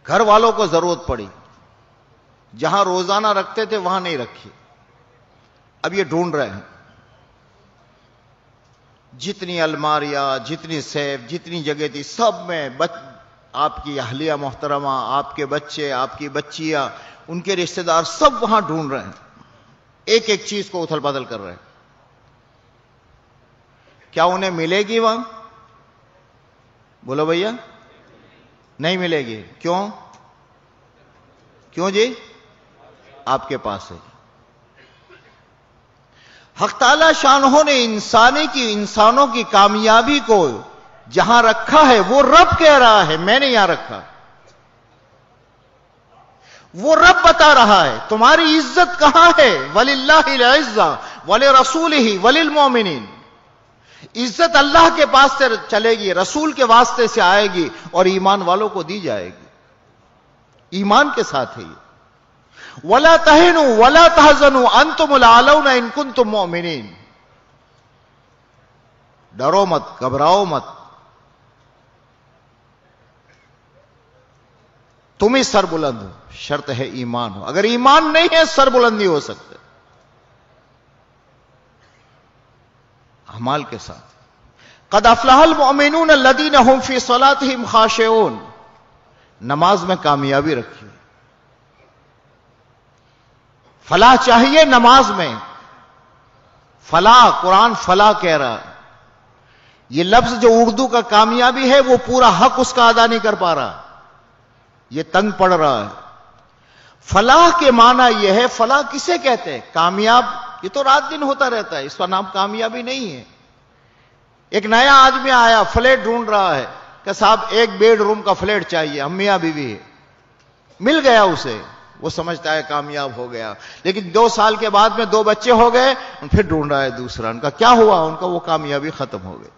گھر والوں کو ضرورت پڑی، جہاں روزانہ رکھتے تھے وہاں نہیں رکھی، اب یہ ڈھونڈ رہے ہیں. جتنی الماریاں، جتنی سیف، جتنی جگہ تھی سب میں آپ کی اہلیہ محترمہ، آپ کے بچے، آپ کی بچیاں، ان کے رشتہ دار سب وہاں ڈھونڈ رہے ہیں، ایک ایک چیز کو اتھل پتھل کر رہے ہیں. کیا انہیں ملے گی وہاں؟ بولو بھیا، نہیں ملے گی. کیوں؟ کیوں جی؟ آپ کے پاس ہے. حق تعالی شانہ نے انسانوں کی کامیابی کو جہاں رکھا ہے وہ رب کہہ رہا ہے، میں نے یہاں رکھا. وہ رب بتا رہا ہے تمہاری عزت کہاں ہے. وَلِلَّهِ الْعِزَّةُ وَلِرَسُولِهِ وَلِلْمُؤْمِنِينَ. عزت اللہ کے پاس سے چلے گی، رسول کے واسطے سے آئے گی اور ایمان والوں کو دی جائے گی. ایمان کے ساتھ ہے یہ. وَلَا تَهِنُوا وَلَا تَحْزَنُوا أَنْتُمُ الْأَعْلَوْنَ إِن كُنتُم مُؤْمِنِينَ. ڈرو مت، گھبراؤ مت، تم ہی سر بلند ہو. شرط ہے ایمان ہو. اگر ایمان نہیں ہے سر بلند نہیں ہو سکتے. اعمال کے ساتھ. قد افلح المؤمنون الذين هم في صلاتهم خاشعون. نماز میں کامیابی رکھیے. فلاح چاہیے نماز میں. فلاح، قرآن فلاح کہہ رہا ہے. یہ لفظ جو اردو کا کامیابی ہے وہ پورا حق اس کا ادا نہیں کر پا رہا، یہ تنگ پڑ رہا ہے. فلاح کے معنی یہ ہے، فلاح کسے کہتے ہیں؟ کامیاب. یہ تو رات دن ہوتا رہتا ہے، اس کا نام کامیابی نہیں ہے. ایک نیا آدمی آیا، فلیٹ ڈھونڈ رہا ہے کہ صاحب ایک بیڈ روم کا فلیٹ چاہیے، ہم میاں بیوی ہے. مل گیا اسے، وہ سمجھتا ہے کامیاب ہو گیا. لیکن 2 سال کے بعد میں 2 بچے ہو گئے، پھر ڈھونڈ رہا ہے دوسرا. ان کا کیا ہوا؟ ان کا وہ کامیابی ختم ہو گئی.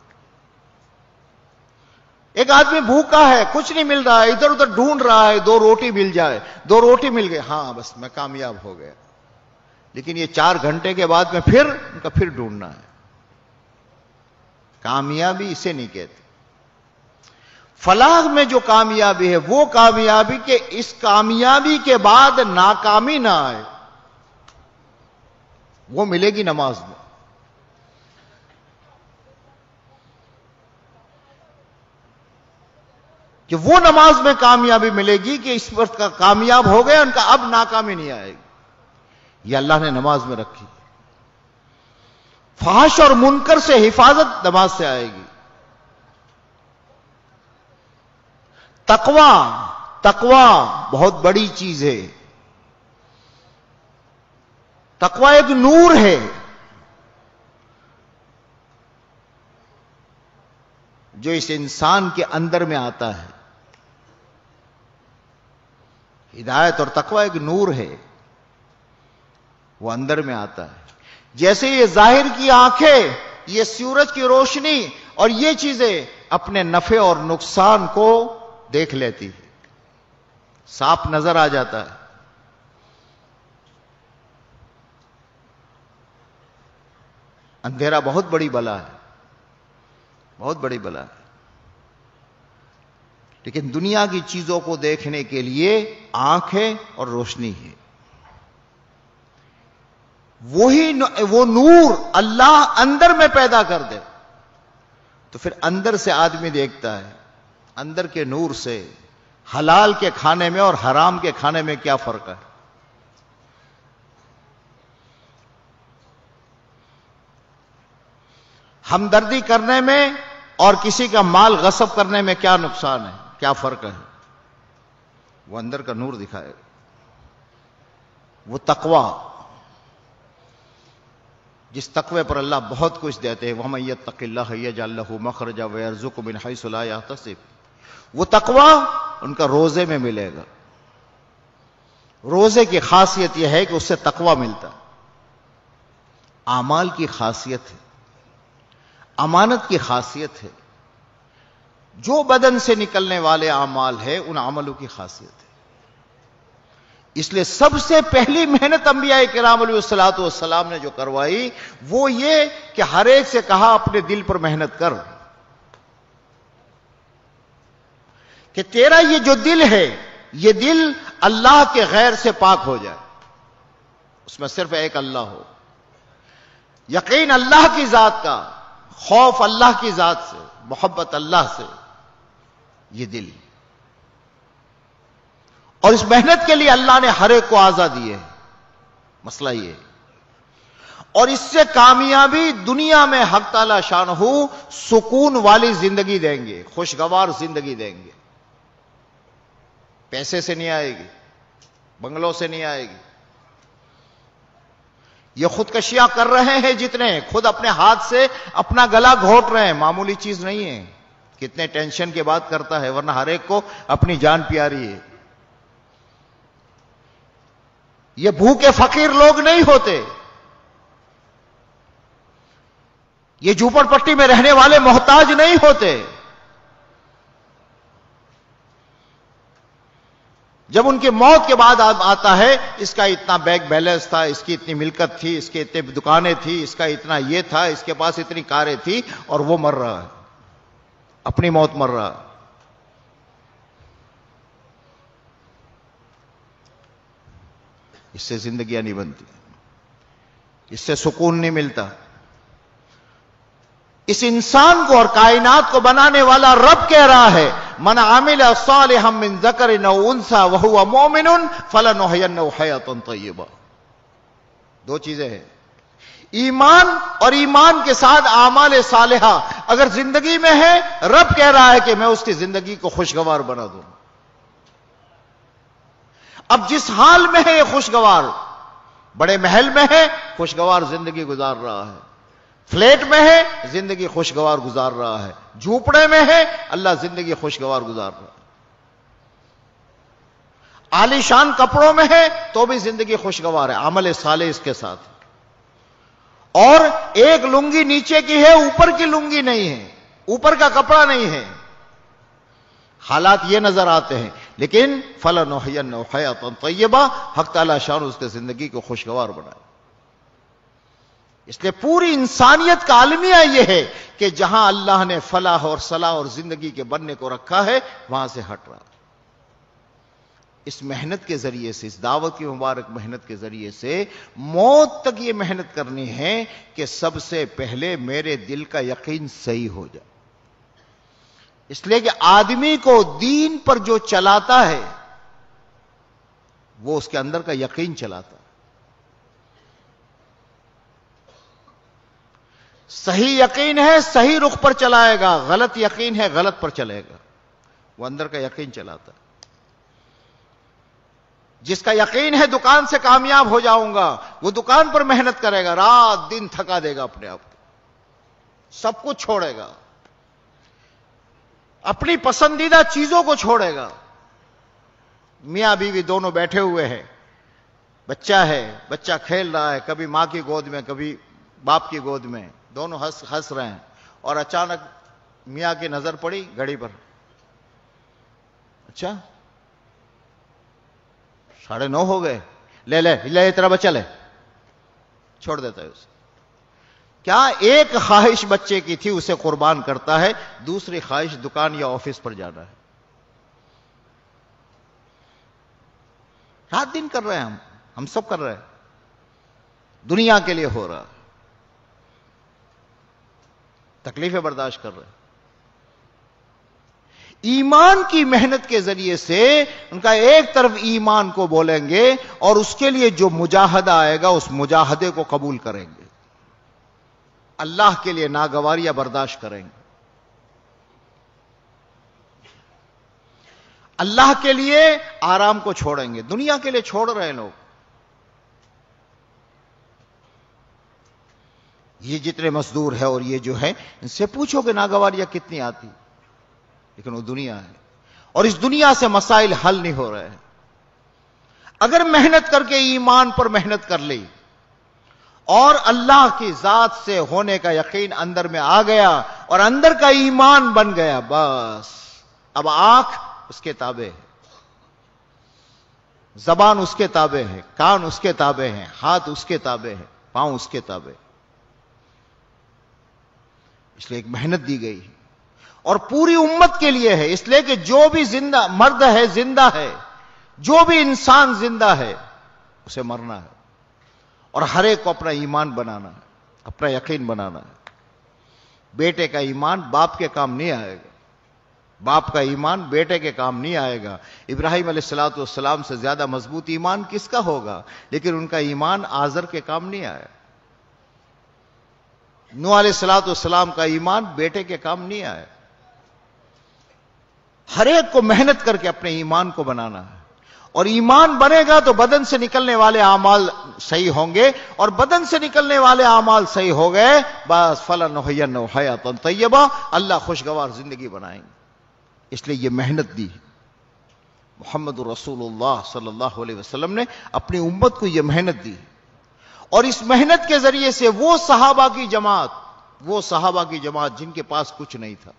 ایک آدمی بھوکا ہے، کچھ نہیں مل رہا ہے، ادھر ادھر ڈھونڈ رہا ہے 2 روٹی مل جائے. 2 روٹی مل گئے، ہاں بس میں کامیاب ہو گیا. لیکن یہ 4 گھنٹے کے بعد میں پھر ان کا پھر ڈھونڈنا ہے. کامیابی اسے نہیں کہتے. فلاح میں جو کامیابی ہے وہ کامیابی کہ اس کامیابی کے بعد ناکامی نہ آئے، وہ ملے گی نماز میں. کہ وہ نماز میں کامیابی ملے گی کہ اس وقت کا کامیاب ہو گئے، ان کا اب ناکامی نہیں آئے گی. یہ اللہ نے نماز میں رکھی. فحش اور منکر سے حفاظت نماز سے آئے گی. تقوی بہت بڑی چیز ہے. تقوی ایک نور ہے جو اس انسان کے اندر میں آتا ہے. ہدایت اور تقوی ایک نور ہے، وہ اندر میں آتا ہے. جیسے یہ ظاہر کی آنکھیں، یہ سورج کی روشنی اور یہ چیزیں اپنے نفع اور نقصان کو دیکھ لیتی ہے، صاف نظر آ جاتا ہے. اندھیرا بہت بڑی بلا ہے، بہت بڑی بلا ہے، لیکن دنیا کی چیزوں کو دیکھنے کے لیے آنکھ ہے اور روشنی ہے. وہ نور اللہ اندر میں پیدا کر دے تو پھر اندر سے آدمی دیکھتا ہے اندر کے نور سے حلال کے کھانے میں اور حرام کے کھانے میں کیا فرق ہے. ہمدردی کرنے میں اور کسی کا مال غصب کرنے میں کیا نقصان ہے، کیا فرق ہے؟ وہ اندر کا نور دکھائے. وہ تقوی، جس تقوی پر اللہ بہت کچھ دیتے ہیں، وَمَن يَتَّقِ اللَّهَ يَجْعَل لَّهُ مَخْرَجًا وَيَرْزُقْهُ مِنْ حَيْثُ لَا يَحْتَسِبُ. وہ تقوی ان کا روزے میں ملے گا. روزے کی خاصیت یہ ہے کہ اس سے تقوی ملتا ہے. اعمال کی خاصیت ہے، امانت کی خاصیت ہے. جو بدن سے نکلنے والے اعمال ہے ان عملوں کی خاصیت ہے. اس لیے سب سے پہلی محنت انبیاء کرام علیہ الصلوۃ والسلام نے جو کروائی وہ یہ کہ ہر ایک سے کہا اپنے دل پر محنت کر، کہ تیرا یہ جو دل ہے یہ دل اللہ کے غیر سے پاک ہو جائے، اس میں صرف ایک اللہ ہو، یقین اللہ کی ذات کا، خوف اللہ کی ذات سے، محبت اللہ سے، یہ دل. اور اس محنت کے لیے اللہ نے ہر ایک کو آزادی ہے. مسئلہ یہ ہے. اور اس سے کامیابی دنیا میں حق تعالی شانہ سکون والی زندگی دیں گے، خوشگوار زندگی دیں گے. پیسے سے نہیں آئے گی، بنگلوں سے نہیں آئے گی. یہ خودکشیاں کر رہے ہیں جتنے، خود اپنے ہاتھ سے اپنا گلا گھونٹ رہے ہیں، معمولی چیز نہیں ہے. کتنے ٹینشن کے بعد کرتا ہے، ورنہ ہر ایک کو اپنی جان پیاری ہے. یہ بھوکے فقیر لوگ نہیں ہوتے، یہ جھوپڑ پٹی میں رہنے والے محتاج نہیں ہوتے. جب ان کی موت کے بعد آتا ہے اس کا اتنا بینک بیلنس تھا، اس کی اتنی ملکت تھی، اس کی اتنی دکانیں تھی، اس کا اتنا یہ تھا، اس کے پاس اتنی کاریں تھی، اور وہ مر رہا ہے، اپنی موت مر رہا ہے. اس سے زندگیاں نہیں بنتی، اس سے سکون نہیں ملتا. اس انسان کو اور کائنات کو بنانے والا رب کہہ رہا ہے من عمل صالحا من ذکر او انثى وهو مؤمن فلنحيينه حیاة طیبہ. دو چیزیں ہیں، ایمان اور ایمان کے ساتھ اعمال صالحہ اگر زندگی میں ہے، رب کہہ رہا ہے کہ میں اس کی زندگی کو خوشگوار بنا دوں. اب جس حال میں ہے یہ خوشگوار، بڑے محل میں ہے خوشگوار زندگی گزار رہا ہے، فلیٹ میں ہے زندگی خوشگوار گزار رہا ہے، جھوپڑے میں ہے اللہ زندگی خوشگوار گزار رہا ہے، عالی شان کپڑوں میں ہے تو بھی زندگی خوشگوار ہے، عمل صالح اس کے ساتھ. اور ایک لنگی نیچے کی ہے، اوپر کی لنگی نہیں ہے، اوپر کا کپڑا نہیں ہے. حالات یہ نظر آتے ہیں، لیکن فَلَنُحْيِيَنَّهُ حَيَاةً طَيِّبَةً، حق تعالی شان اس کے زندگی کو خوشگوار بنائے. اس لیے پوری انسانیت کا المیہ یہ ہے کہ جہاں اللہ نے فلاح اور صلاح اور زندگی کے بننے کو رکھا ہے وہاں سے ہٹ رہا. اس محنت کے ذریعے سے، اس دعوت کی مبارک محنت کے ذریعے سے موت تک یہ محنت کرنی ہے کہ سب سے پہلے میرے دل کا یقین صحیح ہو جائے. اس لیے کہ آدمی کو دین پر جو چلاتا ہے وہ اس کے اندر کا یقین چلاتا ہے. صحیح یقین ہے صحیح رخ پر چلائے گا، غلط یقین ہے غلط پر چلے گا. وہ اندر کا یقین چلاتا ہے. جس کا یقین ہے دکان سے کامیاب ہو جاؤں گا، وہ دکان پر محنت کرے گا، رات دن تھکا دے گا اپنے آپ کو، سب کچھ چھوڑے گا، اپنی پسندیدہ چیزوں کو چھوڑے گا. میاں بیوی دونوں بیٹھے ہوئے ہیں، بچہ ہے، بچہ کھیل رہا ہے، کبھی ماں کی گود میں کبھی باپ کی گود میں، دونوں ہنس رہے ہیں، اور اچانک میاں کی نظر پڑی گھڑی پر، اچھا 9:30 ہو گئے، لے تیرا بچہ لے، چھوڑ دیتا ہے اسے. کیا ایک خواہش بچے کی تھی اسے قربان کرتا ہے، دوسری خواہش دکان یا آفس پر جانا ہے. رات دن کر رہے ہیں ہم سب کر رہے ہیں، دنیا کے لیے ہو رہا، تکلیفیں برداشت کر رہے ہیں. ایمان کی محنت کے ذریعے سے ان کا ایک طرف ایمان کو بولیں گے اور اس کے لیے جو مجاہدہ آئے گا اس مجاہدے کو قبول کریں گے، اللہ کے لیے ناگواریاں برداشت کریں گے، اللہ کے لیے آرام کو چھوڑیں گے. دنیا کے لیے چھوڑ رہے ہیں لوگ. یہ جتنے مزدور ہیں اور یہ جو ہے ان سے پوچھو کہ ناگواریاں کتنی آتی، لیکن وہ دنیا ہے اور اس دنیا سے مسائل حل نہیں ہو رہے ہیں. اگر محنت کر کے ایمان پر محنت کر لی اور اللہ کی ذات سے ہونے کا یقین اندر میں آ گیا اور اندر کا ایمان بن گیا، بس اب آنکھ اس کے تابع ہے، زبان اس کے تابع ہے، کان اس کے تابع ہیں، ہاتھ اس کے تابع ہے، پاؤں اس کے تابع. اس لیے ایک محنت دی گئی اور پوری امت کے لیے ہے، اس لیے کہ جو بھی زندہ مرد ہے زندہ ہے، جو بھی انسان زندہ ہے اسے مرنا ہے اور ہر ایک کو اپنا ایمان بنانا ہے، اپنا یقین بنانا ہے. بیٹے کا ایمان باپ کے کام نہیں آئے گا، باپ کا ایمان بیٹے کے کام نہیں آئے گا. ابراہیم علیہ الصلوۃ والسلام سے زیادہ مضبوط ایمان کس کا ہوگا؟ لیکن ان کا ایمان آزر کے کام نہیں آیا. نوح علیہ الصلوۃ والسلام کا ایمان بیٹے کے کام نہیں آیا. ہر ایک کو محنت کر کے اپنے ایمان کو بنانا ہے اور ایمان بنے گا تو بدن سے نکلنے والے اعمال صحیح ہوں گے اور بدن سے نکلنے والے اعمال صحیح ہو گئے، بس فلنحینہ حیاۃ طیبہ، اللہ خوشگوار زندگی بنائیں گے. اس لیے یہ محنت دی. محمد رسول اللہ صلی اللہ علیہ وسلم نے اپنی امت کو یہ محنت دی اور اس محنت کے ذریعے سے وہ صحابہ کی جماعت جن کے پاس کچھ نہیں تھا،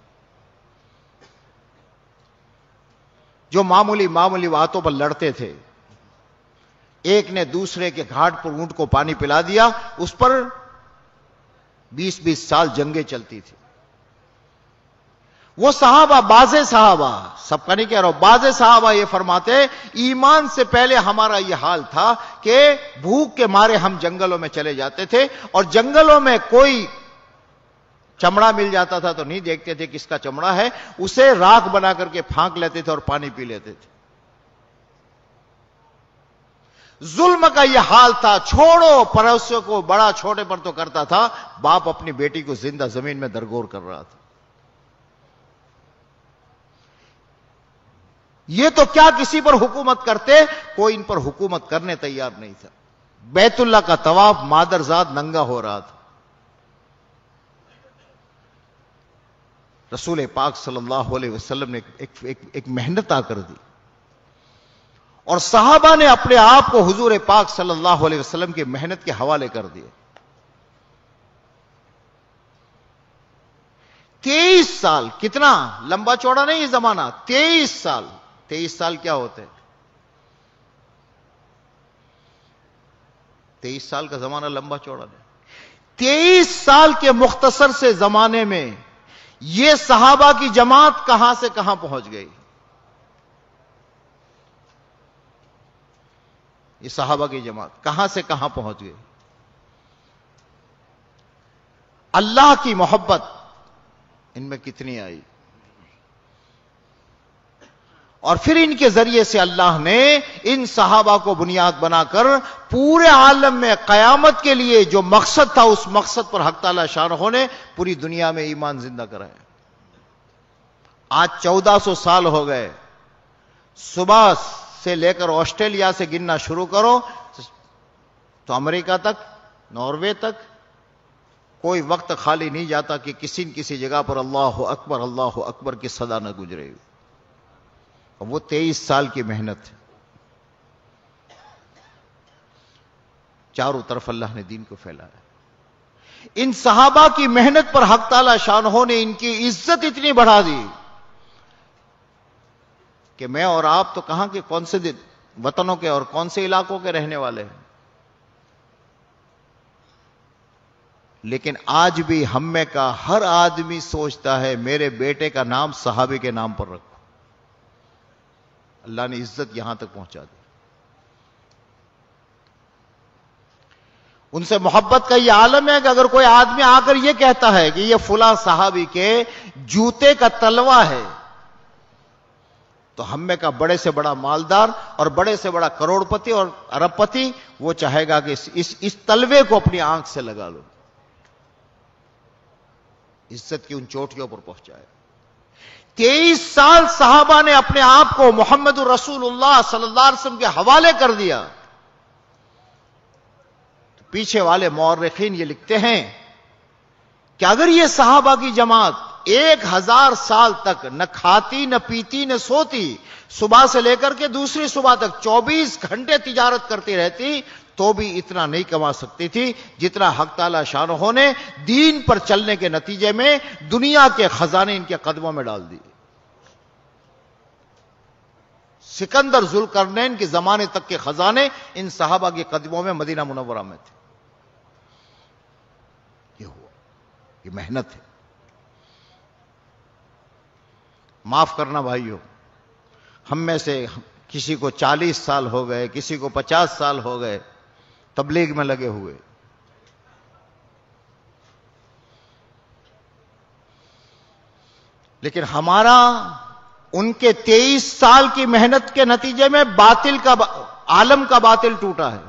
جو معمولی باتوں پر لڑتے تھے، ایک نے دوسرے کے گھاٹ پر اونٹ کو پانی پلا دیا، اس پر 20 سال جنگیں چلتی تھی. وہ صحابہ، بعض صحابہ، سب کا نہیں کہہ رہا ہوں، بعض صحابہ یہ فرماتے ایمان سے پہلے ہمارا یہ حال تھا کہ بھوک کے مارے ہم جنگلوں میں چلے جاتے تھے اور جنگلوں میں کوئی چمڑا مل جاتا تھا تو نہیں دیکھتے تھے کس کا چمڑا ہے، اسے راکھ بنا کر کے پھانک لیتے تھے اور پانی پی لیتے تھے. ظلم کا یہ حال تھا. چھوڑو پڑوسیوں کو، بڑا چھوٹے پر تو کرتا تھا، باپ اپنی بیٹی کو زندہ زمین میں درگور کر رہا تھا. یہ تو کیا کسی پر حکومت کرتے، کوئی ان پر حکومت کرنے تیار نہیں تھا. بیت اللہ کا طواف مادرزاد ننگا ہو رہا تھا. رسول پاک صلی اللہ علیہ وسلم نے ایک محنت کر دی اور صحابہ نے اپنے آپ کو حضور پاک صلی اللہ علیہ وسلم کی محنت کے حوالے کر دیے. 23 سال، کتنا لمبا چوڑا نہیں یہ زمانہ، 23 سال کیا ہوتے؟ 23 سال کا زمانہ لمبا چوڑا نہیں. 23 سال کے مختصر سے زمانے میں یہ صحابہ کی جماعت کہاں سے کہاں پہنچ گئی. یہ صحابہ کی جماعت کہاں سے کہاں پہنچ گئی. اللہ کی محبت ان میں کتنی آئی اور پھر ان کے ذریعے سے اللہ نے ان صحابہ کو بنیاد بنا کر پورے عالم میں قیامت کے لیے جو مقصد تھا اس مقصد پر حق تعالی شانہ نے پوری دنیا میں ایمان زندہ کرایا. آج 1400 سال ہو گئے. صبح سے لے کر آسٹریلیا سے گننا شروع کرو تو امریکہ تک، ناروے تک کوئی وقت خالی نہیں جاتا کہ کسی نہ کسی جگہ پر اللہ اکبر کی صدا نہ گزرے. وہ 23 سال کی محنت ہے. چاروں طرف اللہ نے دین کو پھیلایا. ان صحابہ کی محنت پر حق تعالی شانہ نے ان کی عزت اتنی بڑھا دی کہ میں اور آپ تو کہاں کے کون سے وطنوں کے اور کون سے علاقوں کے رہنے والے ہیں. لیکن آج بھی ہم میں کا ہر آدمی سوچتا ہے میرے بیٹے کا نام صحابی کے نام پر رکھو. اللہ نے عزت یہاں تک پہنچا دی. ان سے محبت کا یہ عالم ہے کہ اگر کوئی آدمی آ کر یہ کہتا ہے کہ یہ فلاں صحابی کے جوتے کا تلوا ہے، تو ہم میں کا بڑے سے بڑا مالدار اور بڑے سے بڑا کروڑ پتی اور ارب پتی وہ چاہے گا کہ اس تلوے کو اپنی آنکھ سے لگا لو. عزت کی ان چوٹیوں پر پہنچائے. 23 سال صحابہ نے اپنے آپ کو محمد رسول اللہ صلی اللہ علیہ وسلم کے حوالے کر دیا. تو پیچھے والے مورخین یہ لکھتے ہیں کہ اگر یہ صحابہ کی جماعت 1000 سال تک نہ کھاتی نہ پیتی نہ سوتی، صبح سے لے کر کے دوسری صبح تک 24 گھنٹے تجارت کرتی رہتی، تو بھی اتنا نہیں کما سکتی تھی جتنا حق تعالی شانہ نے دین پر چلنے کے نتیجے میں دنیا کے خزانے ان کے قدموں میں ڈال دیے. سکندر ذوالقرنین کے زمانے تک کے خزانے ان صحابہ کے قدموں میں مدینہ منورہ میں تھے. یہ ہوا، یہ محنت ہے. معاف کرنا بھائیو، ہم میں سے کسی کو 40 سال ہو گئے، کسی کو 50 سال ہو گئے تبلیغ میں لگے ہوئے. لیکن ہمارا ان کے 23 سال کی محنت کے نتیجے میں باطل کا عالم کا باطل ٹوٹا ہے.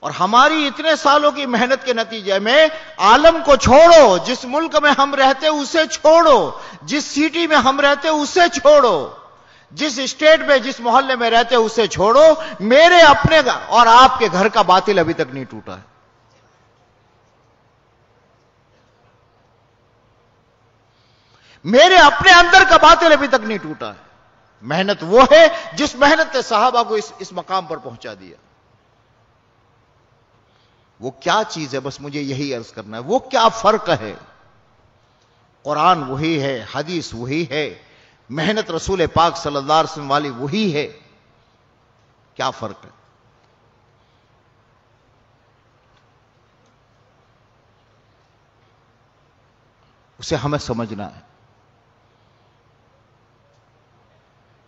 اور ہماری اتنے سالوں کی محنت کے نتیجے میں عالم کو چھوڑو، جس ملک میں ہم رہتے اسے چھوڑو، جس سٹی میں ہم رہتے اسے چھوڑو، جس اسٹیٹ میں جس محلے میں رہتے اسے چھوڑو، میرے اپنے اور آپ کے گھر کا باطل ابھی تک نہیں ٹوٹا ہے. میرے اپنے اندر کا باطل ابھی تک نہیں ٹوٹا ہے. محنت وہ ہے جس محنت نے صحابہ کو اس مقام پر پہنچا دیا. وہ کیا چیز ہے، بس مجھے یہی عرض کرنا ہے، وہ کیا فرق ہے؟ قرآن وہی ہے، حدیث وہی ہے، محنت رسول پاک صلی اللہ علیہ وسلم والی وہی ہے. کیا فرق ہے؟ اسے ہمیں سمجھنا ہے.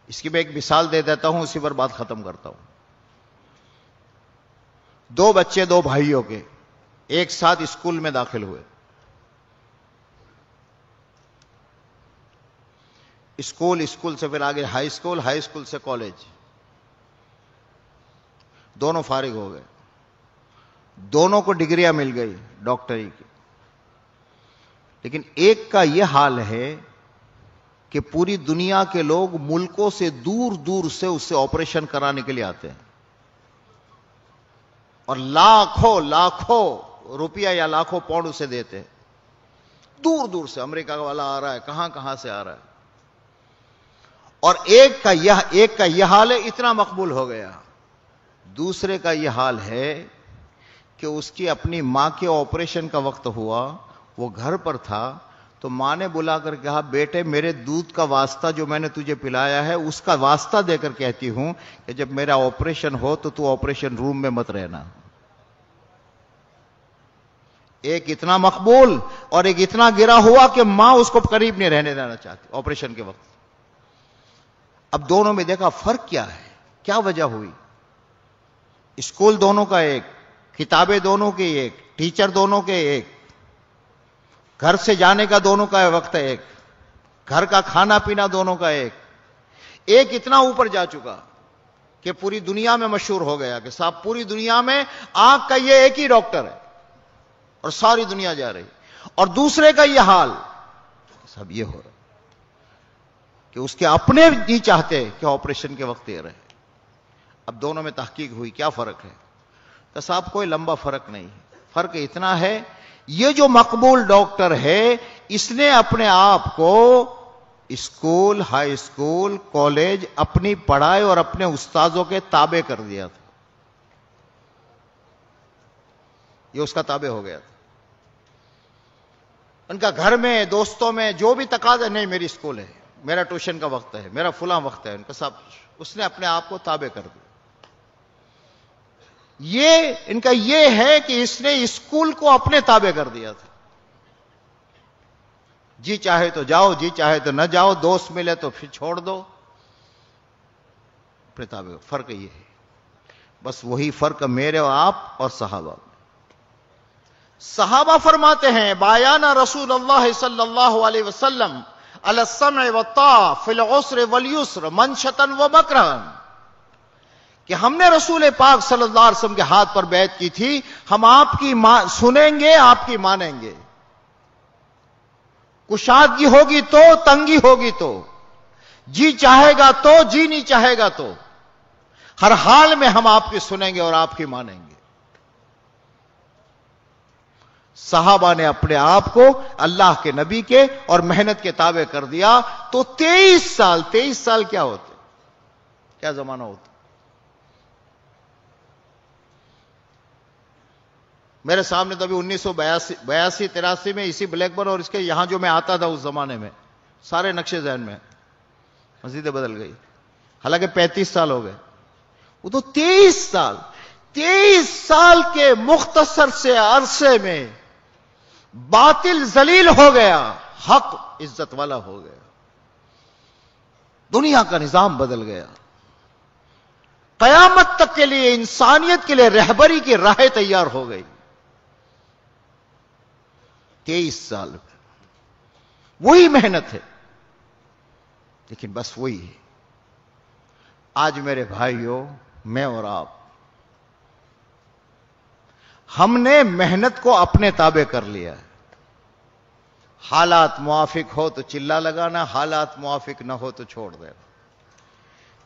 اس کی میں ایک مثال دے دیتا ہوں، اسی پر بات ختم کرتا ہوں. 2 بچے 2 بھائیوں کے ایک ساتھ اسکول میں داخل ہوئے. اسکول سے پھر آگے ہائی اسکول سے کالج. دونوں فارغ ہو گئے، دونوں کو ڈگریاں مل گئی ڈاکٹری کی. لیکن ایک کا یہ حال ہے کہ پوری دنیا کے لوگ ملکوں سے دور دور سے اس سے آپریشن کرانے کے لیے آتے ہیں، اور لاکھوں روپیہ یا لاکھوں پاؤنڈ اسے دیتے ہیں. دور دور سے امریکہ والا آ رہا ہے، کہاں سے آ رہا ہے. اور ایک کا یہ حال ہے، اتنا مقبول ہو گیا. دوسرے کا یہ حال ہے کہ اس کی اپنی ماں کے آپریشن کا وقت ہوا، وہ گھر پر تھا، تو ماں نے بلا کر کہا بیٹے میرے دودھ کا واسطہ جو میں نے تجھے پلایا ہے اس کا واسطہ دے کر کہتی ہوں کہ جب میرا آپریشن ہو تو آپریشن روم میں مت رہنا. ایک اتنا مقبول اور ایک اتنا گرا ہوا کہ ماں اس کو قریب نہیں رہنے دینا چاہتی آپریشن کے وقت. اب دونوں میں دیکھا فرق کیا ہے، کیا وجہ ہوئی؟ اسکول دونوں کا ایک، کتابیں دونوں کی ایک، ٹیچر دونوں کے ایک، گھر سے جانے کا دونوں کا وقت ایک، گھر کا کھانا پینا دونوں کا ایک. ایک اتنا اوپر جا چکا کہ پوری دنیا میں مشہور ہو گیا کہ صاحب پوری دنیا میں آنکھ کا یہ ایک ہی ڈاکٹر ہے اور ساری دنیا جا رہی. اور دوسرے کا یہ حال سب یہ ہو رہا کہ اس کے اپنے نہیں چاہتے کہ آپریشن کے وقت یہ رہے. اب دونوں میں تحقیق ہوئی کیا فرق ہے؟ تو صاحب کوئی لمبا فرق نہیں، فرق اتنا ہے یہ جو مقبول ڈاکٹر ہے اس نے اپنے آپ کو اسکول، ہائی اسکول، کالج اپنی پڑھائی اور اپنے استاذوں کے تابع کر دیا تھا. یہ اس کا تابع ہو گیا تھا. ان کا گھر میں، دوستوں میں جو بھی تقاضا، نہیں میری اسکول ہے، میرا ٹیوشن کا وقت ہے، میرا فلاں وقت ہے، ان کا سب اس نے اپنے آپ کو تابع کر دیا. یہ ان کا یہ ہے کہ اس نے اسکول کو اپنے تابع کر دیا تھا. جی چاہے تو جاؤ، جی چاہے تو نہ جاؤ، دوست ملے تو پھر چھوڑ دو، اپنے تابع. فرق یہ ہے، بس وہی فرق میرے اور آپ اور صحابہ. صحابہ فرماتے ہیں بایانا رسول اللہ صلی اللہ علیہ وسلم علی السمع والطاعہ فی العسر والیسر منشطا ومکرھا، کہ ہم نے رسول پاک صلی اللہ علیہ وسلم کے ہاتھ پر بیعت کی تھی، ہم آپ کی سنیں گے، آپ کی مانیں گے. کشادگی ہوگی تو، تنگی ہوگی تو، جی چاہے گا تو، جی نہیں چاہے گا تو، ہر حال میں ہم آپ کی سنیں گے اور آپ کی مانیں گے. صحابہ نے اپنے آپ کو اللہ کے نبی کے اور محنت کے تابع کر دیا. تو 23 سال کیا ہوتے، کیا زمانہ ہوتا. میرے سامنے تو ابھی 1982-83 میں اسی بلیک برن اور اس کے یہاں جو میں آتا تھا اس زمانے میں سارے نقشے ذہن میں، مسجدیں بدل گئی، حالانکہ 35 سال ہو گئے. وہ تو 23 سال کے مختصر سے عرصے میں باطل ذلیل ہو گیا، حق عزت والا ہو گیا، دنیا کا نظام بدل گیا. قیامت تک کے لیے انسانیت کے لیے رہبری کی راہیں تیار ہو گئی. 23 سال وہی محنت ہے، لیکن بس وہی ہے. آج میرے بھائیوں، میں اور آپ، ہم نے محنت کو اپنے تابع کر لیا ہے. حالات موافق ہو تو چلا لگانا، حالات موافق نہ ہو تو چھوڑ دینا.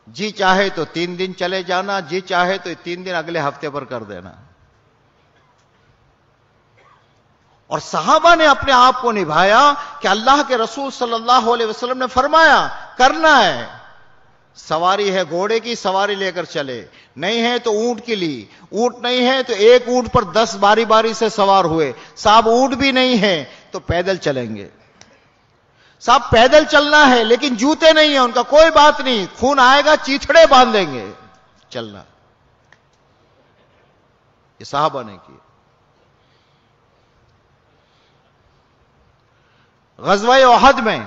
جی چاہے تو 3 دن چلے جانا، جی چاہے تو 3 دن اگلے ہفتے پر کر دینا. اور صحابہ نے اپنے آپ کو نبھایا کہ اللہ کے رسول صلی اللہ علیہ وسلم نے فرمایا کرنا ہے. سواری ہے گھوڑے کی، سواری لے کر چلے، نہیں ہے تو اونٹ کی لی، اونٹ نہیں ہے تو ایک اونٹ پر 10 باری باری سے سوار ہوئے. صاحب اونٹ بھی نہیں ہے تو پیدل چلیں گے. صاحب پیدل چلنا ہے لیکن جوتے نہیں ہیں، ان کا کوئی بات نہیں، خون آئے گا چیتھڑے باندھیں گے، چلنا. یہ صحابہ نے کیا. غزوہ احد میں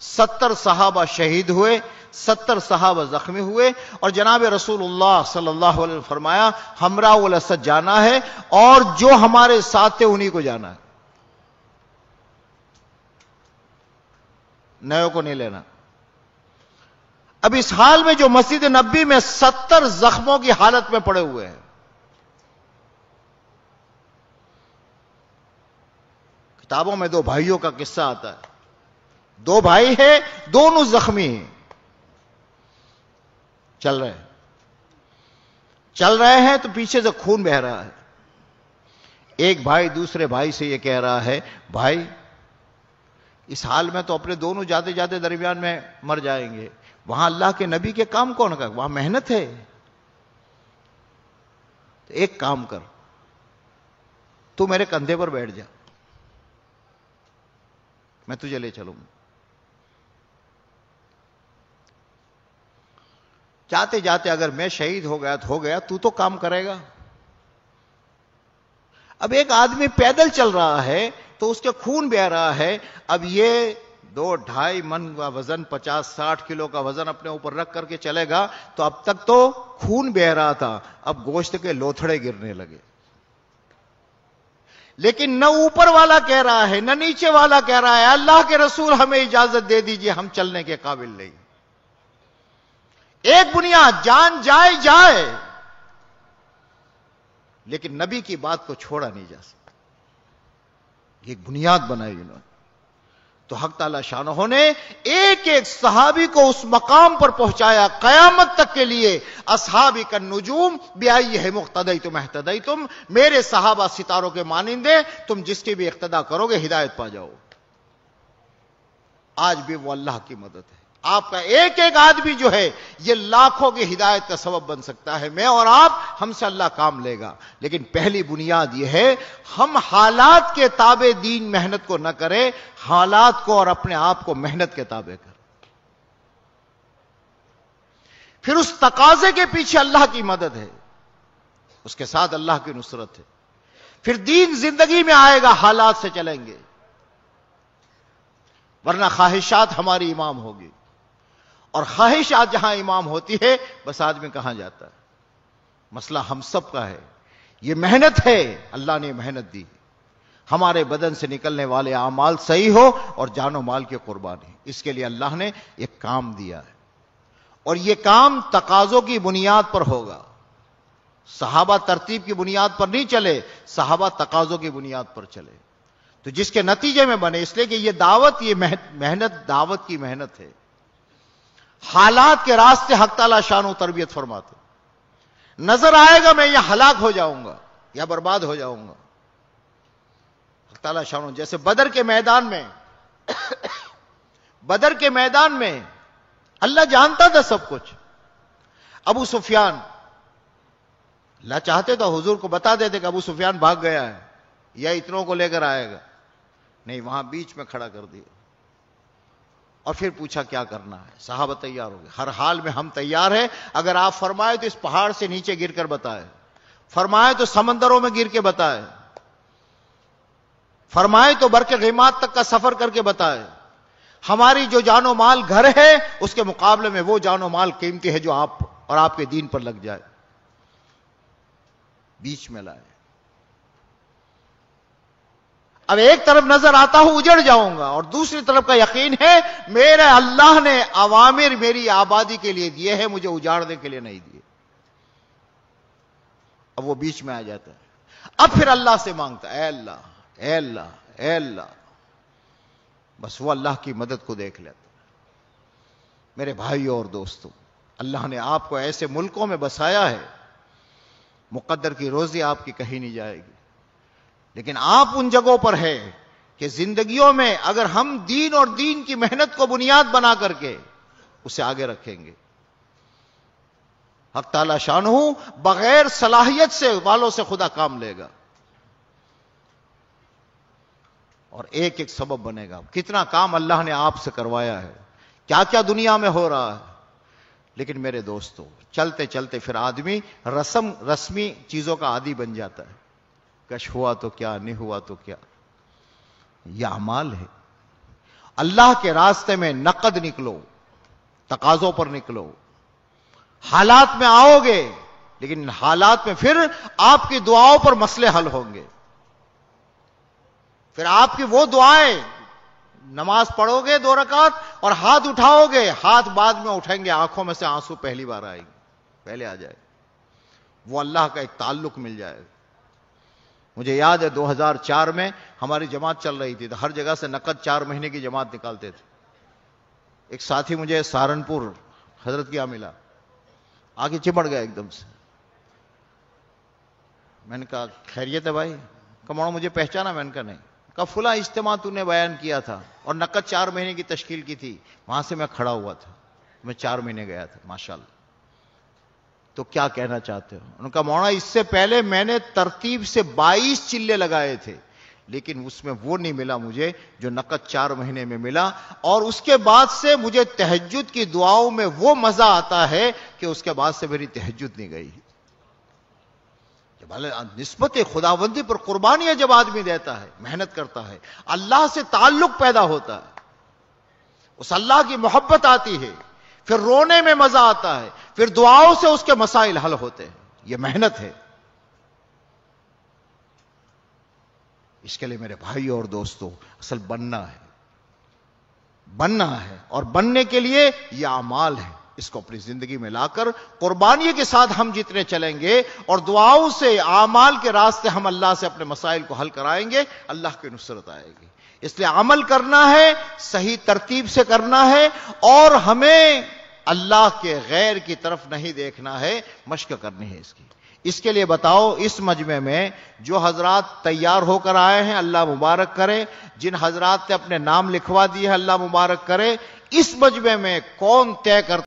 70 صحابہ شہید ہوئے، 70 صحابہ زخمی ہوئے، اور جناب رسول اللہ صلی اللہ علیہ وسلم فرمایا ہمراہ الاسد جانا ہے اور جو ہمارے ساتھ تھے انہی کو جانا ہے، نیوں کو نہیں لینا. اب اس حال میں جو مسجد نبی میں 70 زخموں کی حالت میں پڑے ہوئے ہیں. کتابوں میں 2 بھائیوں کا قصہ آتا ہے. 2 بھائی ہیں، دونوں زخمی ہیں، چل رہے ہیں تو پیچھے سے خون بہ رہا ہے. ایک بھائی دوسرے بھائی سے یہ کہہ رہا ہے بھائی اس حال میں تو اپنے دونوں جاتے جاتے درمیان میں مر جائیں گے، وہاں اللہ کے نبی کے کام کون کر، وہاں محنت ہے. تو ایک کام کر، تو میرے کندھے پر بیٹھ جا، میں تجھے لے چلوں گا. جاتے جاتے اگر میں شہید ہو گیا تو ہو گیا، تو کام کرے گا. اب ایک آدمی پیدل چل رہا ہے تو اس کے خون بہ رہا ہے. اب یہ 2-2.5 من کا وزن، 50-60 کلو کا وزن اپنے اوپر رکھ کر کے چلے گا تو اب تک تو خون بہ رہا تھا، اب گوشت کے لوتھڑے گرنے لگے. لیکن نہ اوپر والا کہہ رہا ہے نہ نیچے والا کہہ رہا ہے اللہ کے رسول ہمیں اجازت دے دیجئے، ہم چلنے کے قابل نہیں. ایک بنیاد جان جائے لیکن نبی کی بات کو چھوڑا نہیں جا سکتا. ایک بنیاد بنائی انہوں نے. تو حق تعالی شانہ نے ایک ایک صحابی کو اس مقام پر پہنچایا قیامت تک کے لیے. اصحابی کا نجوم بیائیہ مقتدیتم اہتدیتم، میرے صحابہ ستاروں کے مانندے، تم جس کی بھی اقتدا کرو گے ہدایت پا جاؤ. آج بھی وہ اللہ کی مدد ہے. آپ کا ایک ایک آدمی جو ہے یہ لاکھوں کی ہدایت کا سبب بن سکتا ہے. میں اور آپ، ہم سے اللہ کام لے گا. لیکن پہلی بنیاد یہ ہے ہم حالات کے تابع دین محنت کو نہ کریں، حالات کو اور اپنے آپ کو محنت کے تابع کریں. پھر اس تقاضے کے پیچھے اللہ کی مدد ہے. اس کے ساتھ اللہ کی نصرت ہے. پھر دین زندگی میں آئے گا، حالات سے چلیں گے، ورنہ خواہشات ہماری امام ہوگی، اور خواہشات جہاں امام ہوتی ہے بس آدمی کہاں جاتا ہے. مسئلہ ہم سب کا ہے، یہ محنت ہے، اللہ نے محنت دی، ہمارے بدن سے نکلنے والے اعمال صحیح ہو اور جان و مال کی قربانی، اس کے لیے اللہ نے ایک کام دیا ہے، اور یہ کام تقاضوں کی بنیاد پر ہوگا. صحابہ ترتیب کی بنیاد پر نہیں چلے، صحابہ تقاضوں کی بنیاد پر چلے، تو جس کے نتیجے میں بنے. اس لیے کہ یہ دعوت، یہ محنت دعوت کی محنت ہے. حالات کے راستے حق تعالی شان و تربیت فرماتے. نظر آئے گا میں یہ ہلاک ہو جاؤں گا یا برباد ہو جاؤں گا، حق تعالی شان و، جیسے بدر کے میدان میں اللہ جانتا تھا سب کچھ. ابو سفیان، اللہ چاہتے تو حضور کو بتا دیتے کہ ابو سفیان بھاگ گیا ہے یا اتنوں کو لے کر آئے گا، نہیں، وہاں بیچ میں کھڑا کر دیا اور پھر پوچھا کیا کرنا ہے. صحابہ تیار ہو گئے، ہر حال میں ہم تیار ہیں، اگر آپ فرمائے تو اس پہاڑ سے نیچے گر کر بتائے، فرمائے تو سمندروں میں گر کے بتائے، فرمائے تو برق غیمات تک کا سفر کر کے بتائے. ہماری جو جان و مال گھر ہے اس کے مقابلے میں وہ جان و مال قیمتی ہے جو آپ اور آپ کے دین پر لگ جائے. بیچ میں لائے. اب ایک طرف نظر آتا ہوں اجڑ جاؤں گا، اور دوسری طرف کا یقین ہے میرے اللہ نے اوامر میری آبادی کے لیے دیے ہیں، مجھے اجاڑنے کے لیے نہیں دیے. اب وہ بیچ میں آ جاتا ہے. اب پھر اللہ سے مانگتا ہے، اے اللہ، اے اللہ، اے اللہ. بس وہ اللہ کی مدد کو دیکھ لیتا. میرے بھائیوں اور دوستوں، اللہ نے آپ کو ایسے ملکوں میں بسایا ہے، مقدر کی روزی آپ کی کہیں نہیں جائے گی، لیکن آپ ان جگہوں پر ہیں کہ زندگیوں میں اگر ہم دین اور دین کی محنت کو بنیاد بنا کر کے اسے آگے رکھیں گے، حق تعالی شانہ بغیر صلاحیت سے والوں سے خدا کام لے گا اور ایک ایک سبب بنے گا. کتنا کام اللہ نے آپ سے کروایا ہے، کیا کیا دنیا میں ہو رہا ہے. لیکن میرے دوستو، چلتے چلتے پھر آدمی رسمی چیزوں کا عادی بن جاتا ہے. کش ہوا تو کیا، نہیں ہوا تو کیا. یہ اعمال ہے. اللہ کے راستے میں نقد نکلو، تقاضوں پر نکلو. حالات میں آؤ گے، لیکن حالات میں پھر آپ کی دعاؤں پر مسئلے حل ہوں گے. پھر آپ کی وہ دعائیں، نماز پڑھو گے 2 رکعت اور ہاتھ اٹھاؤ گے، ہاتھ بعد میں اٹھیں گے، آنکھوں میں سے آنسو پہلی بار آئے گی، پہلے آ جائے. وہ اللہ کا ایک تعلق مل جائے گا. مجھے یاد ہے 2004 میں ہماری جماعت چل رہی تھی، تو ہر جگہ سے نقد 4 مہینے کی جماعت نکالتے تھے. ایک ساتھی مجھے سہارنپور حضرت کیا ملا، آگے چمڑ گیا ایک دم سے. میں نے کہا خیریت ہے بھائی؟ کماؤ مجھے پہچانا؟ میں نے کہا نہیں. کہا فلاں اجتماع تو نے بیان کیا تھا اور نقد 4 مہینے کی تشکیل کی تھی، وہاں سے میں کھڑا ہوا تھا، میں 4 مہینے گیا تھا ماشاءاللہ. تو کیا کہنا چاہتے ہو؟ انہوں نے کہا مولانا اس سے پہلے میں نے ترتیب سے 22 چلے لگائے تھے، لیکن اس میں وہ نہیں ملا مجھے جو نقد 4 مہینے میں ملا. اور اس کے بعد سے مجھے تہجد کی دعاؤں میں وہ مزہ آتا ہے کہ اس کے بعد سے میری تہجد نہیں گئی. نسبت خداوندی پر قربانیاں جب آدمی دیتا ہے، محنت کرتا ہے، اللہ سے تعلق پیدا ہوتا ہے، اس اللہ کی محبت آتی ہے، پھر رونے میں مزہ آتا ہے، پھر دعاؤں سے اس کے مسائل حل ہوتے ہیں. یہ محنت ہے. اس کے لیے میرے بھائی اور دوستوں، اصل بننا ہے اور بننے کے لیے یہ اعمال ہے. اس کو اپنی زندگی میں لا کر قربانی کے ساتھ ہم جتنے چلیں گے اور دعاؤں سے، اعمال کے راستے ہم اللہ سے اپنے مسائل کو حل کرائیں گے، اللہ کی نصرت آئے گی. اس لیے عمل کرنا ہے، صحیح ترتیب سے کرنا ہے، اور ہمیں اللہ کے غیر کی طرف نہیں دیکھنا ہے، مشق کرنی ہے اس کی. اس کے لیے بتاؤ، اس مجمع میں جو حضرات تیار ہو کر آئے ہیں اللہ مبارک کرے، جن حضرات نے اپنے نام لکھوا دیے ہیں اللہ مبارک کرے. اس مجمع میں کون طے کرتا